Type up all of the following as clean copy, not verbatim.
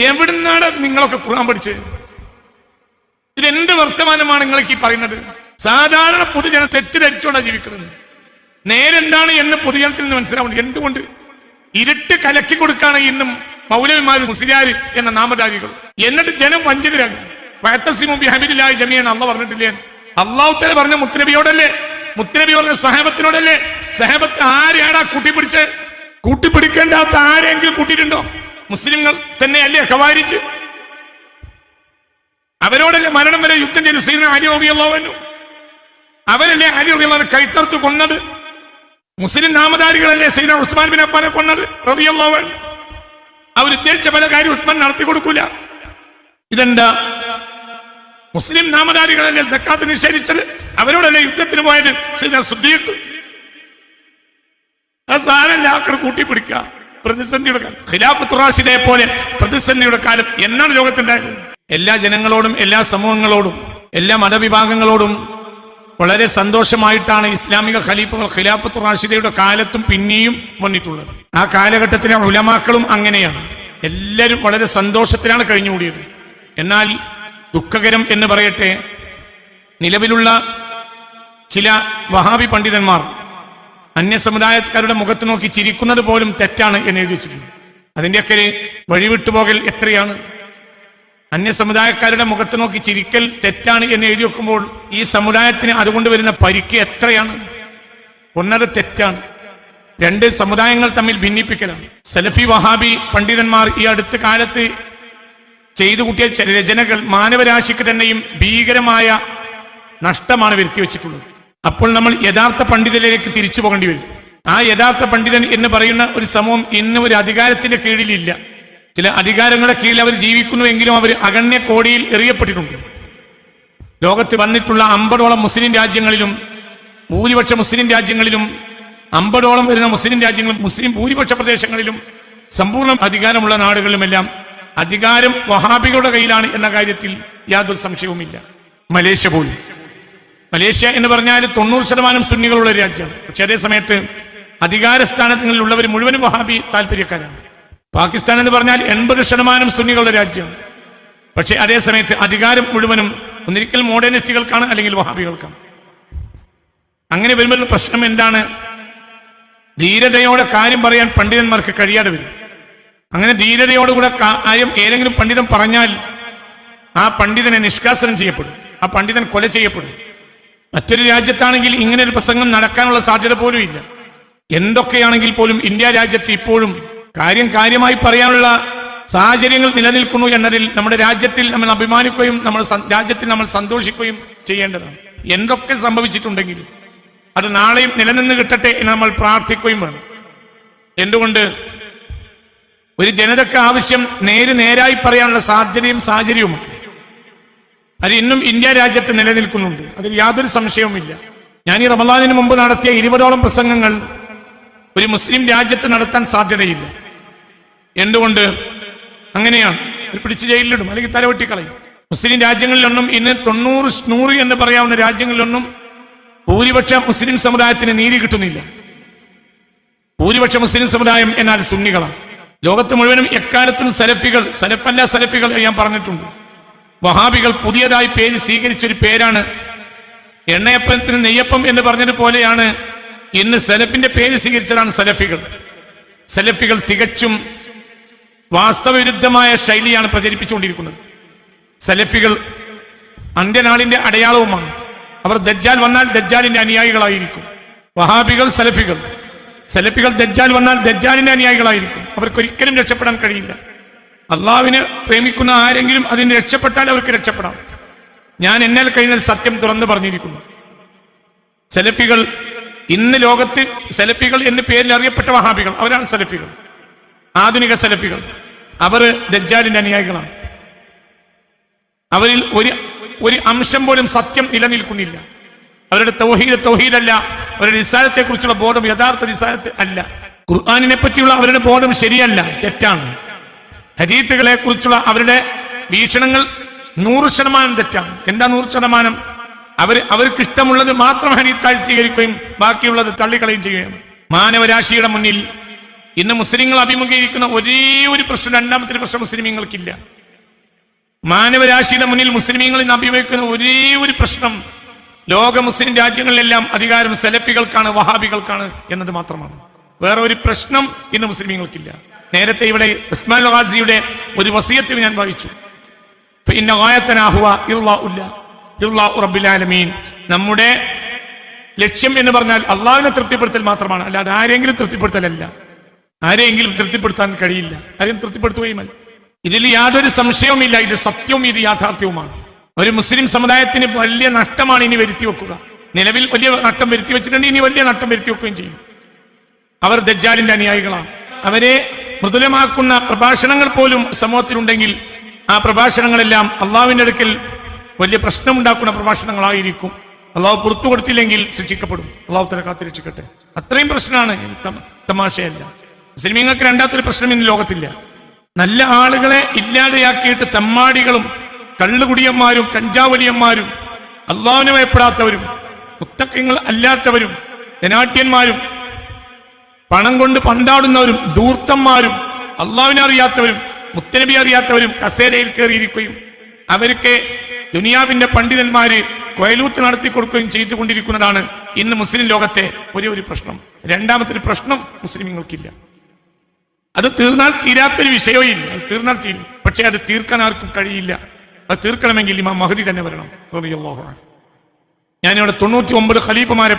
എവിടുന്നാണ് നിങ്ങളൊക്കെ ഖുർആൻ പഠിച്ചത്? ഇതെന്ത് വർത്തമാനമാണ് നിങ്ങൾക്ക് ഈ പറയുന്നത്? സാധാരണ പൊതുജനം തെറ്റിദ്ധരിച്ചുകൊണ്ടാണ് ജീവിക്കുന്നത്. നേരെന്താണ് എന്ന് പൊതുജനത്തിൽ നിന്ന് മനസ്സിലാവുന്നത്. എന്തുകൊണ്ട് ഇരുട്ട് കലക്കി കൊടുക്കാണ് ഇന്നും മൗലവിമാർ, മുസ്ലിയാർ എന്ന നാമധാരികൾ. എന്നിട്ട് ജനം വഞ്ചിതരാണ്. വഅതസിമു ബിഹബിലില്ലാഹി ജമീഅൻ അല്ലാഹു പറഞ്ഞിട്ടില്ലേ? അല്ലാഹു തആല പറഞ്ഞ മുത്തനബിയോടല്ലേ? മുത്തനബി പറഞ്ഞ സഹാബത്തിനോടല്ലേ? സഹാബത്ത് ആരെയാടാ കൂട്ടിപ്പിടിച്ച്? കൂട്ടിപ്പിടിക്കേണ്ടാത്ത ആരെങ്കിലും കൂട്ടിയിട്ടുണ്ടോ? മുസ്ലിങ്ങൾ തന്നെയല്ലേ ഖവാരിജ്? അവരോടല്ലേ മരണം വരെ യുദ്ധം ചെയ്ത് സയ്യിദുനാ അലി റളിയല്ലാഹു അൻഹു? അവരല്ലേ അലി റളിയല്ലാഹു അൻഹു കൈത്തർത്ത് കൊന്നത്? മുസ്ലിം നാമധാരികളല്ലേ സയ്യിദുനാ ഉസ്മാൻ ബിൻ അഫ്ഫാനെ കൊന്നത് റളിയല്ലാഹു അൻഹു? അവരുദ്ദേശിച്ച പല കാര്യം ഉസ്മാൻ നടത്തി കൊടുക്കൂല. ഇതെന്താ? മുസ്ലിം നാമധാരികളല്ലേ സക്കാത്ത് നിഷേധിച്ചത്? അവരോടല്ലേ യുദ്ധത്തിന് പോയത് സയ്യിദുനാ സിദ്ദീഖ്? ആ സാധനം കൂട്ടിപ്പിടിക്കുക, പ്രതിസന്ധിയുടെ കാലം. ഖിലാഫത്തുർ റാഷിദയെ പോലെ പ്രതിസന്ധിയുടെ കാലം എന്നാണ് ലോകത്തുണ്ടായത്? എല്ലാ ജനങ്ങളോടും, എല്ലാ സമൂഹങ്ങളോടും, എല്ലാ മതവിഭാഗങ്ങളോടും വളരെ സന്തോഷമായിട്ടാണ് ഇസ്ലാമിക ഖലീഫകൾ ഖിലാഫത്തുർ റാഷിദയുടെ കാലത്തും പിന്നെയും വന്നിട്ടുള്ളത്. ആ കാലഘട്ടത്തിലെ ഉലമാക്കളും അങ്ങനെയാണ്. എല്ലാവരും വളരെ സന്തോഷത്തിലാണ് കഴിഞ്ഞുകൂടിയത്. എന്നാൽ ദുഃഖകരം എന്ന് പറയട്ടെ, നിലവിലുള്ള ചില വഹാബി പണ്ഡിതന്മാർ അന്യസമുദായക്കാരുടെ മുഖത്ത് നോക്കി ചിരിക്കുന്നത് പോലും തെറ്റാണ് എന്ന് എഴുതി വെച്ചിട്ടുണ്ട്. അതിൻ്റെയൊക്കെ വഴിവിട്ടുപോകൽ എത്രയാണ്! അന്യസമുദായക്കാരുടെ മുഖത്ത് നോക്കി ചിരിക്കൽ തെറ്റാണ് എന്ന് എഴുതി വെക്കുമ്പോൾ ഈ സമുദായത്തിന് അതുകൊണ്ട് വരുന്ന പരിക്ക് എത്രയാണ്! ഒന്നത് തെറ്റാണ്, രണ്ട് സമുദായങ്ങൾ തമ്മിൽ ഭിന്നിപ്പിക്കലാണ്. സലഫി വഹാബി പണ്ഡിതന്മാർ ഈ അടുത്ത കാലത്ത് ചെയ്തു കൂട്ടിയ രചനകൾ മാനവരാശിക്ക് തന്നെയും ഭീകരമായ നഷ്ടമാണ് വരുത്തി വെച്ചിട്ടുള്ളത്. അപ്പോൾ നമ്മൾ യഥാർത്ഥ പണ്ഡിതരിലേക്ക് തിരിച്ചു പോകേണ്ടി വരും. ആ യഥാർത്ഥ പണ്ഡിതൻ എന്ന് പറയുന്ന ഒരു സമൂഹം ഇന്ന് ഒരു അധികാരത്തിന്റെ കീഴിലില്ല. ചില അധികാരങ്ങളുടെ കീഴിൽ അവർ ജീവിക്കുന്നുവെങ്കിലും അവർ അഗണ്യ കോടിയിൽ എറിയപ്പെട്ടിട്ടുണ്ട്. ലോകത്ത് വന്നിട്ടുള്ള 50ഓളം മുസ്ലിം രാജ്യങ്ങളിലും, ഭൂരിപക്ഷ മുസ്ലിം രാജ്യങ്ങളിലും, 50ഓളം വരുന്ന മുസ്ലിം രാജ്യങ്ങളും, മുസ്ലിം ഭൂരിപക്ഷ പ്രദേശങ്ങളിലും, സമ്പൂർണ്ണ അധികാരമുള്ള നാടുകളിലുമെല്ലാം അധികാരം വഹാബികളുടെ കയ്യിലാണ് എന്ന കാര്യത്തിൽ യാതൊരു സംശയവുമില്ല. മലേഷ്യ പോലും, മലേഷ്യ എന്ന് പറഞ്ഞാൽ 90% സുന്നികളുള്ള രാജ്യമാണ്. പക്ഷെ അതേ സമയത്ത് അധികാര സ്ഥാനങ്ങളിലുള്ളവർ മുഴുവനും വഹാബി താല്പര്യക്കാരാണ്. പാകിസ്ഥാൻ എന്ന് പറഞ്ഞാൽ 80% സുന്നികളുടെ രാജ്യമാണ്. പക്ഷെ അതേ സമയത്ത് അധികാരം മുഴുവനും ഒന്നിരിക്കൽ മോഡേണിസ്റ്റുകൾക്കാണ്, അല്ലെങ്കിൽ വഹാബികൾക്കാണ്. അങ്ങനെ വരുമ്പോൾ പ്രശ്നം എന്താണ്? ധീരതയോടെ കാര്യം പറയാൻ പണ്ഡിതന്മാർക്ക് കഴിയാതെ വരും. അങ്ങനെ ധീരതയോടുകൂടെ കാര്യം ഏതെങ്കിലും പണ്ഡിതൻ പറഞ്ഞാൽ ആ പണ്ഡിതനെ നിഷ്കാസനം ചെയ്യപ്പെടും, ആ പണ്ഡിതൻ കൊല ചെയ്യപ്പെടും. മറ്റൊരു രാജ്യത്താണെങ്കിൽ ഇങ്ങനെ ഒരു പ്രസംഗം നടക്കാനുള്ള സാധ്യത പോലും ഇല്ല. എന്തൊക്കെയാണെങ്കിൽ പോലും ഇന്ത്യ രാജ്യത്ത് ഇപ്പോഴും കാര്യമായി പറയാനുള്ള സാഹചര്യങ്ങൾ നിലനിൽക്കുന്നു എന്നതിൽ നമ്മുടെ രാജ്യത്തിൽ നമ്മൾ അഭിമാനിക്കുകയും നമ്മുടെ രാജ്യത്തിൽ നമ്മൾ സന്തോഷിക്കുകയും ചെയ്യേണ്ടതാണ്. എന്തൊക്കെ സംഭവിച്ചിട്ടുണ്ടെങ്കിലും അത് നാളെയും നിലനിന്ന് കിട്ടട്ടെ എന്ന് നമ്മൾ പ്രാർത്ഥിക്കുകയും വേണം. എന്തുകൊണ്ട്? ഒരു ജനതയ്ക്ക് ആവശ്യം നേരായി പറയാനുള്ള സാധ്യതയും സാഹചര്യവുമാണ്. അത് ഇന്നും ഇന്ത്യ രാജ്യത്ത് നിലനിൽക്കുന്നുണ്ട്, അതിൽ യാതൊരു സംശയവുമില്ല. ഞാൻ ഈ റമളാനിന് മുമ്പ് നടത്തിയ 20ഓളം പ്രസംഗങ്ങൾ ഒരു മുസ്ലിം രാജ്യത്ത് നടത്താൻ സാധ്യതയില്ല. എന്തുകൊണ്ട്? അങ്ങനെയാണ്. പിടിച്ച് ജയിലിലിടും, അല്ലെങ്കിൽ തലവെട്ടിക്കളയും. മുസ്ലിം രാജ്യങ്ങളിലൊന്നും ഇന്ന് 90-100 എന്ന് പറയാവുന്ന രാജ്യങ്ങളിലൊന്നും ഭൂരിപക്ഷ മുസ്ലിം സമുദായത്തിന് നീതി കിട്ടുന്നില്ല. ഭൂരിപക്ഷ മുസ്ലിം സമുദായം എന്നാൽ സുന്നികളാണ്. ലോകത്ത് മുഴുവനും എക്കാലത്തും സലഫികൾ ഞാൻ പറഞ്ഞിട്ടുണ്ട്. വഹാബികൾ പുതിയതായി പേര് സ്വീകരിച്ചൊരു പേരാണ്. എണ്ണയപ്പത്തിന് നെയ്യപ്പം എന്ന് പറഞ്ഞതുപോലെയാണ് ഇന്ന് സലഫിന്റെ പേര് സ്വീകരിച്ചതാണ് സലഫികൾ തികച്ചും വാസ്തവവിരുദ്ധമായ ശൈലിയാണ് പ്രചരിപ്പിച്ചുകൊണ്ടിരിക്കുന്നത്. സലഫികൾ അന്ത്യനാളിന്റെ അടയാളവുമാണ്. അവർ ദജ്ജാൽ വന്നാൽ ദജ്ജാലിന്റെ അനുയായികളായിരിക്കും. വഹാബികൾ സലഫികൾ ദജ്ജാൽ വന്നാൽ ദജ്ജാലിന്റെ അനുയായികളായിരിക്കും. അവർക്കൊരിക്കലും രക്ഷപ്പെടാൻ കഴിയില്ല. അള്ളാഹുവിനെ പ്രേമിക്കുന്ന ആരെങ്കിലും അതിന് രക്ഷപ്പെട്ടാൽ അവർക്ക് രക്ഷപ്പെടാം. ഞാൻ എന്നാൽ കഴിഞ്ഞ സത്യം തുറന്നു പറഞ്ഞിരിക്കുന്നു. സലഫികൾ ഇന്ന് ലോകത്ത് സലഫികൾ എന്ന പേരിൽ അറിയപ്പെട്ട വഹാബികൾ, അവരാണ് സലഫികൾ, ആധുനിക സലഫികൾ. അവർ ദജ്ജാലിന്റെ അനുയായികളാണ്. അവരിൽ ഒരു അംശം പോലും സത്യം നിലനിൽക്കുന്നില്ല. അവരുടെ തൗഹീദല്ല, അവരുടെ റിസാലത്തെ കുറിച്ചുള്ള ബോധം യഥാർത്ഥ റിസാലത്ത് അല്ല. ഖുർആനിനെ പറ്റിയുള്ള അവരുടെ ബോധം ശരിയല്ല, തെറ്റാണ്. ഹദീത്തുകളെ കുറിച്ചുള്ള അവരുടെ വീക്ഷണങ്ങൾ 100% തെറ്റാണ്. എന്താ 100%? അവർക്ക് ഇഷ്ടമുള്ളത് മാത്രം ഹദീത്തായി സ്വീകരിക്കുകയും ബാക്കിയുള്ളത് തള്ളിക്കളയും ചെയ്യുകയാണ്. മാനവരാശിയുടെ മുന്നിൽ ഇന്ന് മുസ്ലിങ്ങൾ അഭിമുഖീകരിക്കുന്ന ഒരേ ഒരു പ്രശ്നം, രണ്ടാമത്തെ പ്രശ്നം മുസ്ലിമീങ്ങൾക്കില്ല. മാനവരാശിയുടെ മുന്നിൽ മുസ്ലിമീങ്ങൾ ഇന്ന് അഭിമുഖീകരിക്കുന്ന ഒരേ ഒരു പ്രശ്നം, ലോക മുസ്ലിം രാജ്യങ്ങളിലെല്ലാം അധികാരം സലഫികൾക്കാണ്, വഹാബികൾക്കാണ് എന്നത് മാത്രമാണ്. വേറെ ഒരു പ്രശ്നം ഇന്ന് മുസ്ലിമീങ്ങൾക്കില്ല. നേരത്തെ ഇവിടെ ഉസ്മാൻ ഗാസിയുടെ ഒരു വസിയത്ത് ഞാൻ വായിച്ചു. നമ്മുടെ ലക്ഷ്യം എന്ന് പറഞ്ഞാൽ അള്ളാഹുവിനെ തൃപ്തിപ്പെടുത്തൽ മാത്രമാണ്, അല്ലാതെ ആരെങ്കിലും തൃപ്തിപ്പെടുത്തലല്ല. ആരെയെങ്കിലും തൃപ്തിപ്പെടുത്താൻ കഴിയില്ല, ആരെയും തൃപ്തിപ്പെടുത്തുകയുമല്ല. ഇതിൽ യാതൊരു സംശയവുമില്ല. ഇത് സത്യവും ഇത് യാഥാർത്ഥ്യവുമാണ്. ഒരു മുസ്ലിം സമുദായത്തിന് വലിയ നഷ്ടമാണ് ഇനി വരുത്തി വെക്കുക. നിലവിൽ വലിയ നഷ്ടം വരുത്തി വെച്ചിട്ടുണ്ട്, ഇനി വലിയ നഷ്ടം വരുത്തി വെക്കുകയും ചെയ്യും. അവർ ദജ്ജാലിന്റെ അനുയായികളാണ്. അവരെ മൃദുലമാക്കുന്ന പ്രഭാഷണങ്ങൾ പോലും സമൂഹത്തിലുണ്ടെങ്കിൽ ആ പ്രഭാഷണങ്ങളെല്ലാം അള്ളാഹുവിന്റെ അടുക്കൽ വലിയ പ്രശ്നമുണ്ടാക്കുന്ന പ്രഭാഷണങ്ങളായിരിക്കും. അള്ളാഹു പുറത്തു കൊടുത്തില്ലെങ്കിൽ ശിക്ഷിക്കപ്പെടും. അള്ളാഹു തല കാത്ത് രക്ഷിക്കട്ടെ. അത്രയും പ്രശ്നമാണ്, തമാശയല്ല. മുസ്ലിമീങ്ങൾക്ക് രണ്ടാമത്തൊരു പ്രശ്നം ഇന്ന് ലോകത്തില്ല. നല്ല ആളുകളെ ഇല്ലാതെയാക്കിയിട്ട് തമ്മാടികളും കള്ളുകുടിയന്മാരും കഞ്ചാവലിയന്മാരും അള്ളാഹുവിനെ ഭയപ്പെടാത്തവരും മുത്തഖീങ്ങൾ അല്ലാത്തവരും ധനാട്യന്മാരും പണം കൊണ്ട് പണ്ടാടുന്നവരും ധൂർത്തന്മാരും അള്ളാഹുവിനെ അറിയാത്തവരും മുത്തനബി അറിയാത്തവരും കസേരയിൽ കയറിയിരിക്കുകയും അവർക്ക് ദുനിയാവിന്റെ പണ്ഡിതന്മാര് കൊയലൂത്ത് നടത്തി കൊടുക്കുകയും ചെയ്തുകൊണ്ടിരിക്കുന്നതാണ് ഇന്ന് മുസ്ലിം ലോകത്തെ ഒരു പ്രശ്നം. രണ്ടാമത്തെ ഒരു പ്രശ്നം മുസ്ലിമീങ്ങൾക്കില്ല. അത് തീർന്നാൽ തീരാത്തൊരു വിഷയവും ഇല്ല. അത് തീർന്നാൽ തീരും, പക്ഷെ അത് തീർക്കാൻ ആർക്കും കഴിയില്ല. അത് തീർക്കണമെങ്കിൽ ഇമാം മഹദി തന്നെ വരണം റളിയല്ലാഹു അൻഹു. ഞാനിവിടെ 99 ഖലീഫമാരെ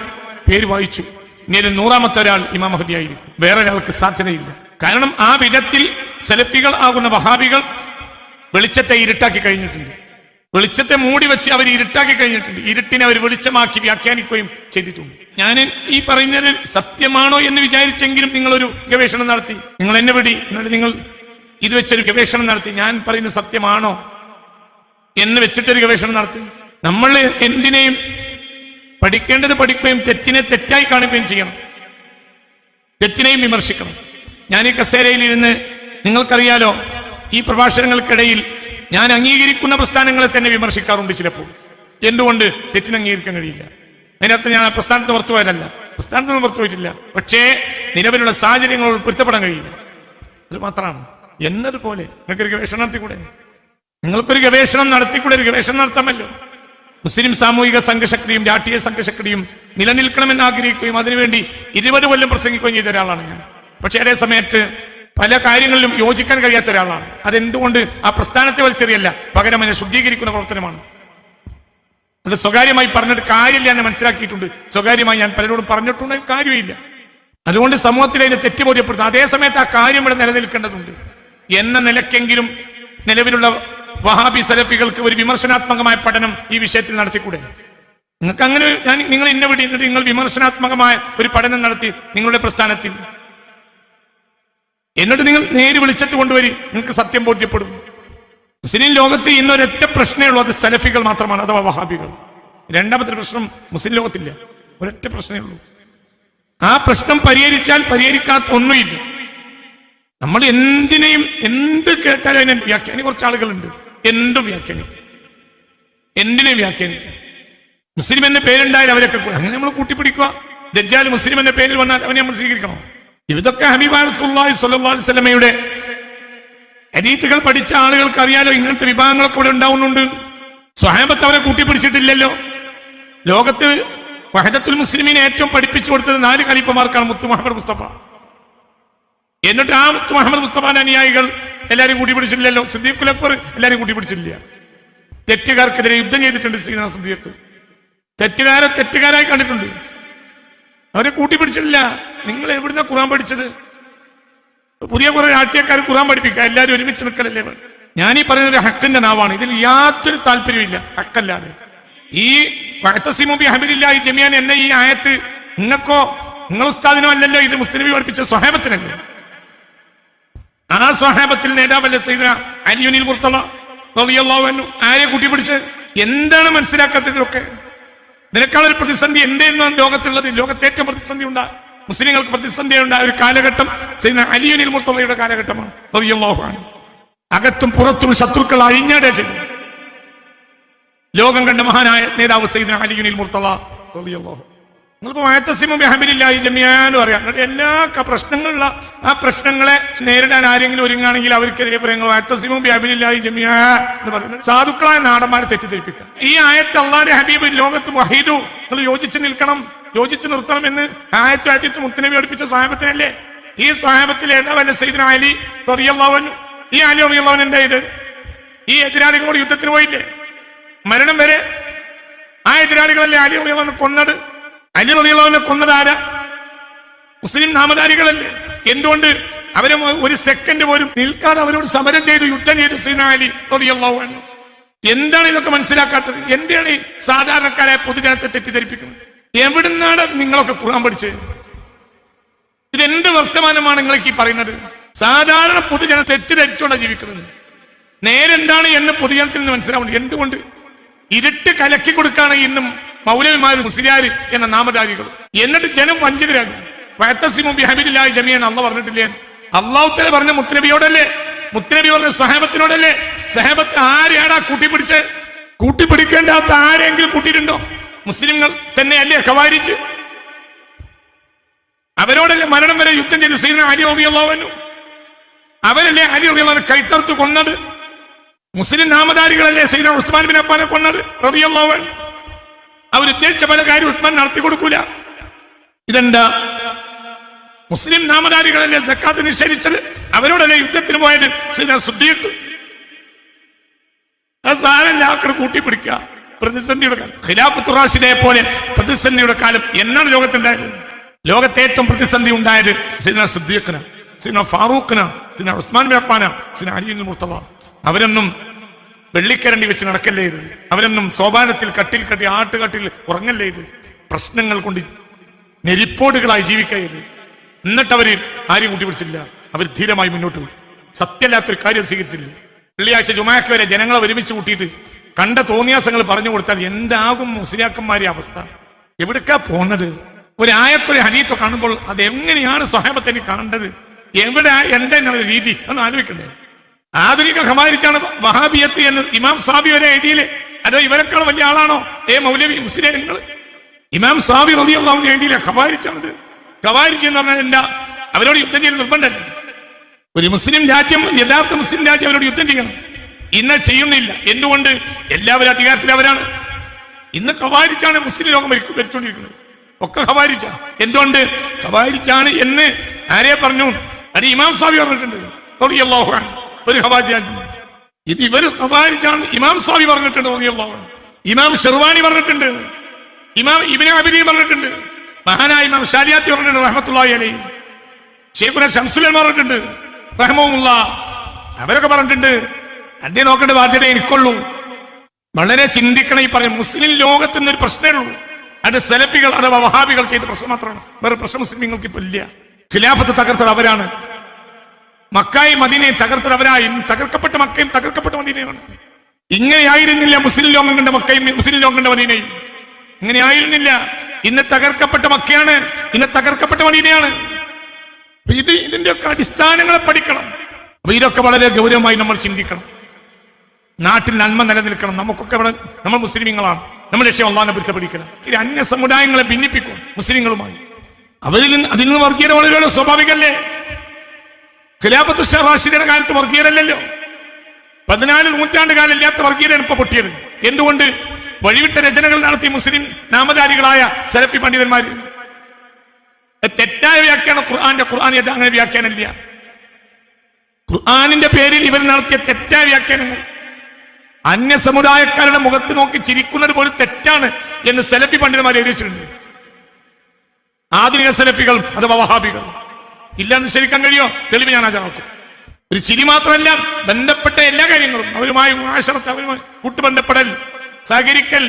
പേര് വായിച്ചു. ഇനി 100ാമത്തെ ഒരാൾ ഇമാം മഹദി ആയിരിക്കും. വേറെ ഒരാൾക്ക് സാധ്യതയില്ല. കാരണം ആ വിധത്തിൽ സലഫികൾ ആകുന്ന വഹാബികൾ വെളിച്ചത്തെ ഇരുട്ടാക്കി കഴിഞ്ഞിട്ടുണ്ട്. വെളിച്ചത്തെ മൂടി വെച്ച് അവർ ഇരുട്ടാക്കി കഴിഞ്ഞിട്ടുണ്ട്. ഇരുട്ടിനെ അവർ വെളിച്ചമാക്കി വ്യാഖ്യാനിക്കുകയും ചെയ്തിട്ടുണ്ട്. ഞാൻ ഈ പറയുന്നത് സത്യമാണോ എന്ന് വിചാരിച്ചെങ്കിലും നിങ്ങളൊരു ഗവേഷണം നടത്തി. നിങ്ങൾ എന്നെ വിടി, നിങ്ങൾ ഇത് വെച്ചൊരു ഗവേഷണം നടത്തി. ഞാൻ പറയുന്നത് സത്യമാണോ എന്ന് വെച്ചിട്ടൊരു ഗവേഷണം നടത്തി. നമ്മൾ എന്തിനേയും പഠിക്കേണ്ടത് പഠിക്കുകയും തെറ്റിനെ തെറ്റായി കാണിക്കുകയും ചെയ്യണം. തെറ്റിനെയും വിമർശിക്കണം. ഞാൻ ഈ കസേരയിൽ ഇരുന്ന് നിങ്ങൾക്കറിയാലോ, ഈ പ്രഭാഷണങ്ങൾക്കിടയിൽ ഞാൻ അംഗീകരിക്കുന്ന പ്രസ്ഥാനങ്ങളെ തന്നെ വിമർശിക്കാറുണ്ട് ചിലപ്പോൾ. എന്തുകൊണ്ട്? തെറ്റിനെ അംഗീകരിക്കാൻ കഴിയില്ല. അതിനകത്ത് ഞാൻ പ്രസ്ഥാനത്ത് പുറത്തു പോയാലല്ല, പ്രസ്ഥാനത്ത് പുറത്തു പോയിട്ടില്ല. പക്ഷേ നിലവിലുള്ള സാഹചര്യങ്ങളോട് പൊരുത്തപ്പെടാൻ കഴിയില്ല. അത് മാത്രമാണ്. എന്നതുപോലെ നിങ്ങൾക്കൊരു ഗവേഷണം നടത്തിക്കൂടെ? നിങ്ങൾക്കൊരു ഗവേഷണം നടത്തിക്കൂടെ? ഒരു ഗവേഷണം നടത്താമല്ലോ. മുസ്ലിം സാമൂഹിക സംഘശക്തിയും രാഷ്ട്രീയ സംഘശക്തിയും നിലനിൽക്കണമെന്ന് ആഗ്രഹിക്കുകയും അതിനുവേണ്ടി 20 കൊല്ലം പ്രസംഗിക്കുകയും ചെയ്ത ഒരാളാണ് ഞാൻ. പക്ഷെ അതേ സമയത്ത് പല കാര്യങ്ങളിലും യോജിക്കാൻ കഴിയാത്ത ഒരാളാണ്. അതെന്തുകൊണ്ട്? ആ പ്രസ്ഥാനത്തെ വലിച്ചെറിയല്ല, പകരം അതിനെ ശുദ്ധീകരിക്കുന്ന പ്രവർത്തനമാണ്. അത് സ്വകാര്യമായി പറഞ്ഞിട്ട് കാര്യമില്ല എന്ന് മനസ്സിലാക്കിയിട്ടുണ്ട്. സ്വകാര്യമായി ഞാൻ പലരോടും പറഞ്ഞിട്ടുണ്ട്, കാര്യമില്ല. അതുകൊണ്ട് സമൂഹത്തിൽ അതിനെ തെറ്റുബോധ്യപ്പെടുത്തും. അതേ സമയത്ത് ആ കാര്യം ഇവിടെ നിലനിൽക്കേണ്ടതുണ്ട് എന്ന നിലയ്ക്കെങ്കിലും നിലവിലുള്ള വഹാബി സലഫികൾക്ക് ഒരു വിമർശനാത്മകമായ പഠനം ഈ വിഷയത്തിൽ നടത്തിക്കൂടെ? നിങ്ങൾക്ക് അങ്ങനെ നിങ്ങൾ ഇന്ന വിടി നിങ്ങൾ വിമർശനാത്മകമായ ഒരു പഠനം നടത്തി നിങ്ങളുടെ പ്രസ്ഥാനത്തിൽ, എന്നിട്ട് നിങ്ങൾ നേര് വിളിച്ചിട്ട് കൊണ്ടുവരി, നിങ്ങൾക്ക് സത്യം ബോധ്യപ്പെടും. മുസ്ലിം ലോകത്ത് ഇന്നൊരൊറ്റ പ്രശ്നമേ ഉള്ളൂ, അത് സലഫികൾ മാത്രമാണ്, അഥവാ വഹാബികൾ. രണ്ടാമത്തെ പ്രശ്നം മുസ്ലിം ലോകത്തില്ല, ഒരൊറ്റ പ്രശ്നമേ ഉള്ളൂ. ആ പ്രശ്നം പരിഹരിച്ചാൽ പരിഹരിക്കാത്ത ഒന്നുമില്ല. നമ്മൾ എന്തിനേയും എന്ത് കേട്ടാലും അതിനെ വ്യാഖ്യാനി കുറച്ച് ആളുകളുണ്ട്. എന്തും വ്യാഖ്യാനിക്കും, എന്തിനേയും വ്യാഖ്യാനിക്കും. മുസ്ലിം എന്ന പേരുണ്ടായാലും അവരൊക്കെ അങ്ങനെ നമ്മൾ കൂട്ടിപ്പിടിക്കുക. ദജ്ജാൽ മുസ്ലിം എന്ന പേരിൽ വന്നാൽ അവനെ നമ്മൾ സ്വീകരിക്കണം. ഇതൊക്കെ ഹബീബായ റസൂലുള്ളാഹി സ്വല്ലല്ലാഹു അലൈഹി വസല്ലമയുടെ ഹദീസുകൾ പഠിച്ച ആളുകൾക്ക് അറിയാലോ ഇങ്ങനത്തെ വിഭാഗങ്ങളൊക്കെ ഇവിടെ ഉണ്ടാവുന്നുണ്ട്. സ്വഹാബത്ത് അവരെ കൂട്ടിപ്പിടിച്ചിട്ടില്ലല്ലോ. ലോകത്ത് വഹദത്തുൽ മുസ്ലിമീനെ ഏറ്റവും പഠിപ്പിച്ചു കൊടുത്തത് 4 ഖലീഫമാർക്കാണ് മുത്തു മുഹമ്മദ് മുസ്തഫ. എന്നിട്ട് ആ മുത്തു മുഹമ്മദ് മുസ്തഫാന്റെ അനുയായികൾ എല്ലാവരും കൂട്ടിപ്പിടിച്ചിട്ടില്ലല്ലോ. സിദ്ദീഖുൽ അക്ബർ എല്ലാവരും കൂട്ടിപ്പിടിച്ചിട്ടില്ല. തെറ്റുകാർക്കെതിരെ യുദ്ധം ചെയ്തിട്ടുണ്ട് സയ്യിദുനാ സിദ്ദീഖ്. തെറ്റുകാരെ തെറ്റുകാരായി കണ്ടിട്ടുണ്ട്, അവരെ കൂട്ടിപ്പിടിച്ചിട്ടില്ല. നിങ്ങൾ എവിടുന്ന ഖുർആൻ പഠിച്ചത്? പുതിയ കുറെ രാഷ്ട്രീയക്കാർ ഖുർആൻ പഠിപ്പിക്കുക, എല്ലാവരും ഒരുമിച്ച് നിൽക്കലല്ലേ? ഞാൻ ഈ പറയുന്നത് ഹക്കിന്റെ നാവാണ്, ഇതിൽ യാതൊരു താല്പര്യമില്ല ഹക്കല്ലാതെ. ഈ വഅ്തസിമു ബിഹബ്ലില്ലാഹി ജമീഅൻ എന്ന ഈ ആയത്ത് നിങ്ങൾക്കോ നിങ്ങൾ ഉസ്താദിനോ അല്ലല്ലോ, ഇത് മുസ്ലിം പഠിപ്പിച്ച സ്വഹാബത്തിനല്ലേ. ആ സ്വഹാബത്തിൽ നേതാവല്ലേ സയ്യിദുനാ അലിയുൽ മുർത്തള റളിയല്ലാഹു അൻഹു. ആരെ കൂട്ടിപ്പിടിച്ച്? എന്താണ് മനസ്സിലാക്കാത്തതിലൊക്കെ? നിനക്കാളൊരു പ്രതിസന്ധി എന്തെന്ന് ലോകത്തുള്ളത്? ലോകത്തെ ഏറ്റവും പ്രതിസന്ധി ഉണ്ടാ മുസ്ലിങ്ങൾക്ക് പ്രതിസന്ധി ഉണ്ടായ ഒരു കാലഘട്ടം സയ്യിദുനാ അലിയുൽ മുർത്തളയുടെ കാലഘട്ടമാണ് റളിയല്ലാഹു അൻഹു. അകത്തും പുറത്തും ശത്രുക്കൾ അഴിഞ്ഞാടേ ചെയ്തു. ലോകം കണ്ട മഹാനായ നേതാവ് സയ്യിദുനാ അലിയുൽ മുർത്തള റളിയല്ലാഹു. നിങ്ങളിപ്പോ വഅതസിമു ബിഹബ്ലില്ലാഹി ജമീഅൻ പറയാം. എന്നിട്ട് എല്ലാ പ്രശ്നങ്ങളുള്ള ആ പ്രശ്നങ്ങളെ നേരിടാൻ ആരെങ്കിലും ഒരുങ്ങാണെങ്കിൽ അവർക്കെതിരെ പറയുന്നത് വഅതസിമു ബിഹബ്ലില്ലാഹി ജമീഅൻ എന്ന് പറയുന്നത് സാധുക്കളായ നാടന്മാരെ തെറ്റിദ്ധരിപ്പിക്കുക. ഈ ആയത്ത് അള്ളാഹുവിന്റെ ഹബീബ് ലോകത്ത് വഹീദു, നിങ്ങൾ യോജിച്ച് നിൽക്കണം, യോജിച്ച് നിർത്തണം എന്ന് ആയത്ത് മുത്തനബി പഠിപ്പിച്ച സ്വഹാബത്തിനല്ലേ? ഈ സ്വഹാബത്തിൽ ഏതാവല്ല സയ്യിദ്ന അലി റളിയല്ലാഹു അൻഹു. ഈ അലി റളിയല്ലാഹു അൻഹു എന്തായത്? ഈ എതിരാളികളോട് യുദ്ധത്തിന് പോയില്ലേ? മരണം വരെ ആ എതിരാളികളല്ലേ അലി റളിയല്ലാഹു അൻഹു കൊന്നത്? അലി റളിയല്ലാഹു അൻഹു കൊന്നത് ആരാ? മുസ്ലിം നാമധാരികളല്ലേ? എന്തുകൊണ്ട് അവരെ ഒരു സെക്കൻഡ് പോലും നിൽക്കാതെ അവരോട് സമരം ചെയ്തു, യുദ്ധം ചെയ്തു സയ്യിദ്ന അലി റളിയല്ലാഹു അൻഹു? എന്താണ് ഇതൊക്കെ മനസ്സിലാക്കാത്തത്? എന്താണ് ഈ സാധാരണക്കാരായ പൊതുജനത്തെ തെറ്റിദ്ധരിപ്പിക്കുന്നത്? എവിടുന്നാണ് നിങ്ങളൊക്കെ ഖുർആൻ പഠിച്ചത്? ഇതെന്ത് വർത്തമാനമാണ് നിങ്ങൾക്ക് ഈ പറയുന്നത്? സാധാരണ പൊതുജനം തെറ്റിദ്ധരിച്ചുകൊണ്ടാണ് ജീവിക്കുന്നത്. നേരെന്താണ് എന്ന് പൊതുജനത്തിൽ നിന്ന് മനസ്സിലാവുന്നത്. എന്തുകൊണ്ട് ഇരുട്ട് കലക്കി കൊടുക്കാണ് ഇന്നും മൗലവിമാരും മുസ്ലിയാർ എന്ന നാമധാരികൾ. എന്നിട്ട് ജനം വഞ്ചിതരാകും. വഅതസിമു ബിഹബ്ലില്ലാഹി ജമീഅൻ അല്ലാഹു പറഞ്ഞിട്ടില്ലേ? അല്ലാഹു തആല പറഞ്ഞ മുത്തനബിയോടല്ലേ? മുത്തനബി പറഞ്ഞ സഹാബത്തിനോടല്ലേ? സഹാബത്ത് ആരെയാടാ കൂട്ടിപ്പിടിച്ച്? കൂട്ടിപ്പിടിക്കേണ്ടാത്ത ആരെങ്കിലും കൂട്ടിയിട്ടുണ്ടോ? മുസ്ലിങ്ങൾ തന്നെയല്ലേ ഖവാരിജ്? അവരോടല്ലേ മരണം വരെ യുദ്ധം ചെയ്ത് സയ്യിദ്ന അലി റളിയല്ലാഹു അൻഹു? അവരല്ലേ അലി റളിയല്ലാഹു അൻഹു കൈത്തർത്ത് കൊന്നത്? മുസ്ലിം നാമധാരികളല്ലേ സയ്യിദ്ന ഉസ്മാൻ ബിൻ അഫ്ഫാനെ കൊന്നത് റളിയല്ലാഹു അൻഹു? അവരുദ്ദേശിച്ച പല കാര്യം ഉസ്മാൻ നടത്തി കൊടുക്കൂല. ഇതെന്താ? മുസ്ലിം നാമധാരികളല്ലേ സക്കാത്ത് നിഷേധിച്ചത്? അവരോടല്ലേ യുദ്ധത്തിന് പോയത് സയ്യിദ്ന സിദ്ദീഖ്? ആ സാരല്ല, ആക്കടെ കൂട്ടിപ്പിടിക്കുക. പ്രതിസന്ധിയുടെ കാലം, ഖിലാഫത്തുർ റാഷിദയെ പോലെ പ്രതിസന്ധിയുടെ കാലം എന്നാണ് ലോകത്തുണ്ടായത്? ലോകത്തെ ഏറ്റവും പ്രതിസന്ധി ഉണ്ടായത് സയ്യിദ്ന സിദ്ദീഖിന്, സയ്യിദ്ന ഫാറൂഖിന്, സയ്യിദ്ന ഉസ്മാൻ ബിൻ അഫ്ഫാൻ, സയ്യിദ്ന അലി ഇബ്നു മുർത്തദ. അവരൊന്നും വെള്ളിക്കരണ്ടി വെച്ച് നടക്കല്ലേ ഇത്? അവരൊന്നും സോപാനത്തിൽ കട്ടിൽ കട്ടി ആട്ടുകട്ടിൽ ഉറങ്ങല്ലേ ഇത്? പ്രശ്നങ്ങൾ കൊണ്ട് നെരിപ്പോടുകളായി ജീവിക്കരുത്. എന്നിട്ട് അവര് ആരെയും കൂട്ടിപ്പിടിച്ചില്ല. അവർ ധീരമായി മുന്നോട്ട് പോയി. സത്യമില്ലാത്തൊരു കാര്യം സ്വീകരിച്ചില്ല. വെള്ളിയാഴ്ച ജുമാക്ക് വരെ ജനങ്ങളെ ഒരുമിച്ച് കൂട്ടിയിട്ട് കണ്ട തോന്നിയാസങ്ങൾ പറഞ്ഞു കൊടുത്താൽ എന്താകും മുസ്ലിയാക്കന്മാരുടെ അവസ്ഥ? എവിടേക്കാ പോണത്? ഒരു ആയത്തൊരു ഹദീത്തോ കാണുമ്പോൾ അതെങ്ങനെയാണ് സ്വഹാബത്തിനെ കാണേണ്ടത്? എവിടെ എന്താ രീതി എന്ന് ആലോചിക്കണ്ടേ? ആധുനിക ഖവാരിജാണ് വഹാബിയത്ത് എന്ന് ഇമാം സാബി വരെ എഴുതിയില്ലേ? അതോ ഇവരെക്കാൾ വലിയ ആളാണോ മൗലവി മുസ്ലിങ്ങൾ? ഇമാം സാബി റളിയല്ലാഹു അൻഹു എഴുതിയില്ലേ ഖവാരിജാണിത്? ഖവാരിജ് എന്ന് പറഞ്ഞാൽ എന്താ? അവരോട് യുദ്ധം ചെയ്യൽ നിർബന്ധമല്ല. ഒരു മുസ്ലിം രാജ്യം, യഥാർത്ഥ മുസ്ലിം രാജ്യം അവരോട് യുദ്ധം ചെയ്യണം. ഇന്ന് ചെയ്യുന്നില്ല. എന്തുകൊണ്ട്? എല്ലാവരും അധികാരത്തിൽ അവരാണ്. ഇന്ന് ഖവാരിജാണ് മുസ്ലിം ലോകം ഭരിച്ചുകൊണ്ടിരിക്കുന്നത്. ഒക്കെ ഖവാരിജ. എന്തുകൊണ്ട്? ഖവാരിജാണ് എന്ന് ആരെ പറഞ്ഞു? അത് ഇമാം സാബി പറഞ്ഞിട്ടുണ്ട് റളിയല്ലാഹു അൻഹു. ഒരു ഖവാരിജ ഇത് ഇവര് ഖവാരിജാണ് ഇമാം സാബി പറഞ്ഞിട്ടുണ്ട് റളിയല്ലാഹു അൻഹു. ഇമാം ഷെർവാനി പറഞ്ഞിട്ടുണ്ട്. ഇമാം ഇബ്നു അബീദി പറഞ്ഞിട്ടുണ്ട്. മഹാനായ ഇമാം ശാരിയാത്തി പറഞ്ഞിട്ടുണ്ട് റഹ്മത്തുള്ളാഹി അലൈഹി. ശൈഖുന ശംസുൽ ഉലമ പറഞ്ഞിട്ടുണ്ട് റഹ്മഹുല്ലാഹ്. അവരൊക്കെ പറഞ്ഞിട്ടുണ്ട്. അതെ നോക്കേണ്ട ബാധ്യത എനിക്കുള്ളൂ. വളരെ ചിന്തിക്കണം. ഈ പറയും മുസ്ലിം ലോകത്ത് നിന്നൊരു പ്രശ്നമേ ഉള്ളൂ. അത് സലഫികൾ അഥവാ വഹാബികൾ ചെയ്ത പ്രശ്നം മാത്രമാണ്. വേറെ പ്രശ്നം മുസ്ലിങ്ങൾക്ക് ഇപ്പൊ ഇല്ല. ഖിലാഫത്ത് തകർത്തത് അവരാണ്. മക്കായും മദീനയും തകർത്തത് അവരായി. തകർക്കപ്പെട്ട മക്കയും തകർക്കപ്പെട്ട മദീനയാണ്. ഇങ്ങനെയായിരുന്നില്ല മുസ്ലിം ലോകം കണ്ട മക്കയും മുസ്ലിം ലോകം കണ്ട മദീനയും. ഇങ്ങനെയായിരുന്നില്ല. ഇന്ന് തകർക്കപ്പെട്ട മക്കയാണ്, ഇന്ന് തകർക്കപ്പെട്ട മദീനയാണ്. ഇതിന്റെയൊക്കെ അടിസ്ഥാനങ്ങളെ പഠിക്കണം. അപ്പൊ ഇതൊക്കെ വളരെ ഗൗരവമായി നമ്മൾ ചിന്തിക്കണം. നാട്ടിൽ നന്മ നിലനിൽക്കണം. നമുക്കൊക്കെ ഇവിടെ നമ്മൾ മുസ്ലിമീങ്ങളാണ്. നമ്മൾ ലക്ഷ്യം അള്ളാഹിനെ പൊരുത്തപ്പെടിക്കണം. ഇത് അന്യ സമുദായങ്ങളെ ഭിന്നിപ്പിക്കും മുസ്ലിങ്ങളുമായി. അതിൽ നിന്ന് വർഗീയത വളരെ സ്വാഭാവികല്ലേ? ഖിലാഫത്ത് റാഷിദയുടെ കാലത്ത് വർഗീയതല്ലല്ലോ. 14 നൂറ്റാണ്ട് കാലം ഇല്ലാത്ത വർഗീയതയാണ് ഇപ്പൊ പൊട്ടിയത്. എന്തുകൊണ്ട്? വഴിവിട്ട രചനകൾ നടത്തി മുസ്ലിം നാമധാരികളായ സലഫി പണ്ഡിതന്മാർ. തെറ്റായ വ്യാഖ്യാനം ഖുർആൻ അങ്ങനെ വ്യാഖ്യാനമില്ല. ഖുർആനിന്റെ പേരിൽ ഇവർ നടത്തിയ തെറ്റായ വ്യാഖ്യാനങ്ങൾ അന്യ സമുദായക്കാരുടെ മുഖത്ത് നോക്കി ചിരിക്കുന്നത് പോലും തെറ്റാണ് എന്ന് സലഫി പണ്ഡിതന്മാർ എഴുതി വെച്ചിട്ടുണ്ട്. ആധുനിക സലഫികൾ അഥവാ വഹാബികൾ ഇല്ലാന്ന് ശരിക്കാൻ കഴിയോ? തെളിവ് ഞാൻ ഹാജരാക്കും. ഒരു ചിരി മാത്രമല്ല, ബന്ധപ്പെട്ട എല്ലാ കാര്യങ്ങളും അവരുമായി ആശറത്ത്, അവരുമായി കൂട്ടുബന്ധപ്പെടൽ, സഹകരിക്കൽ,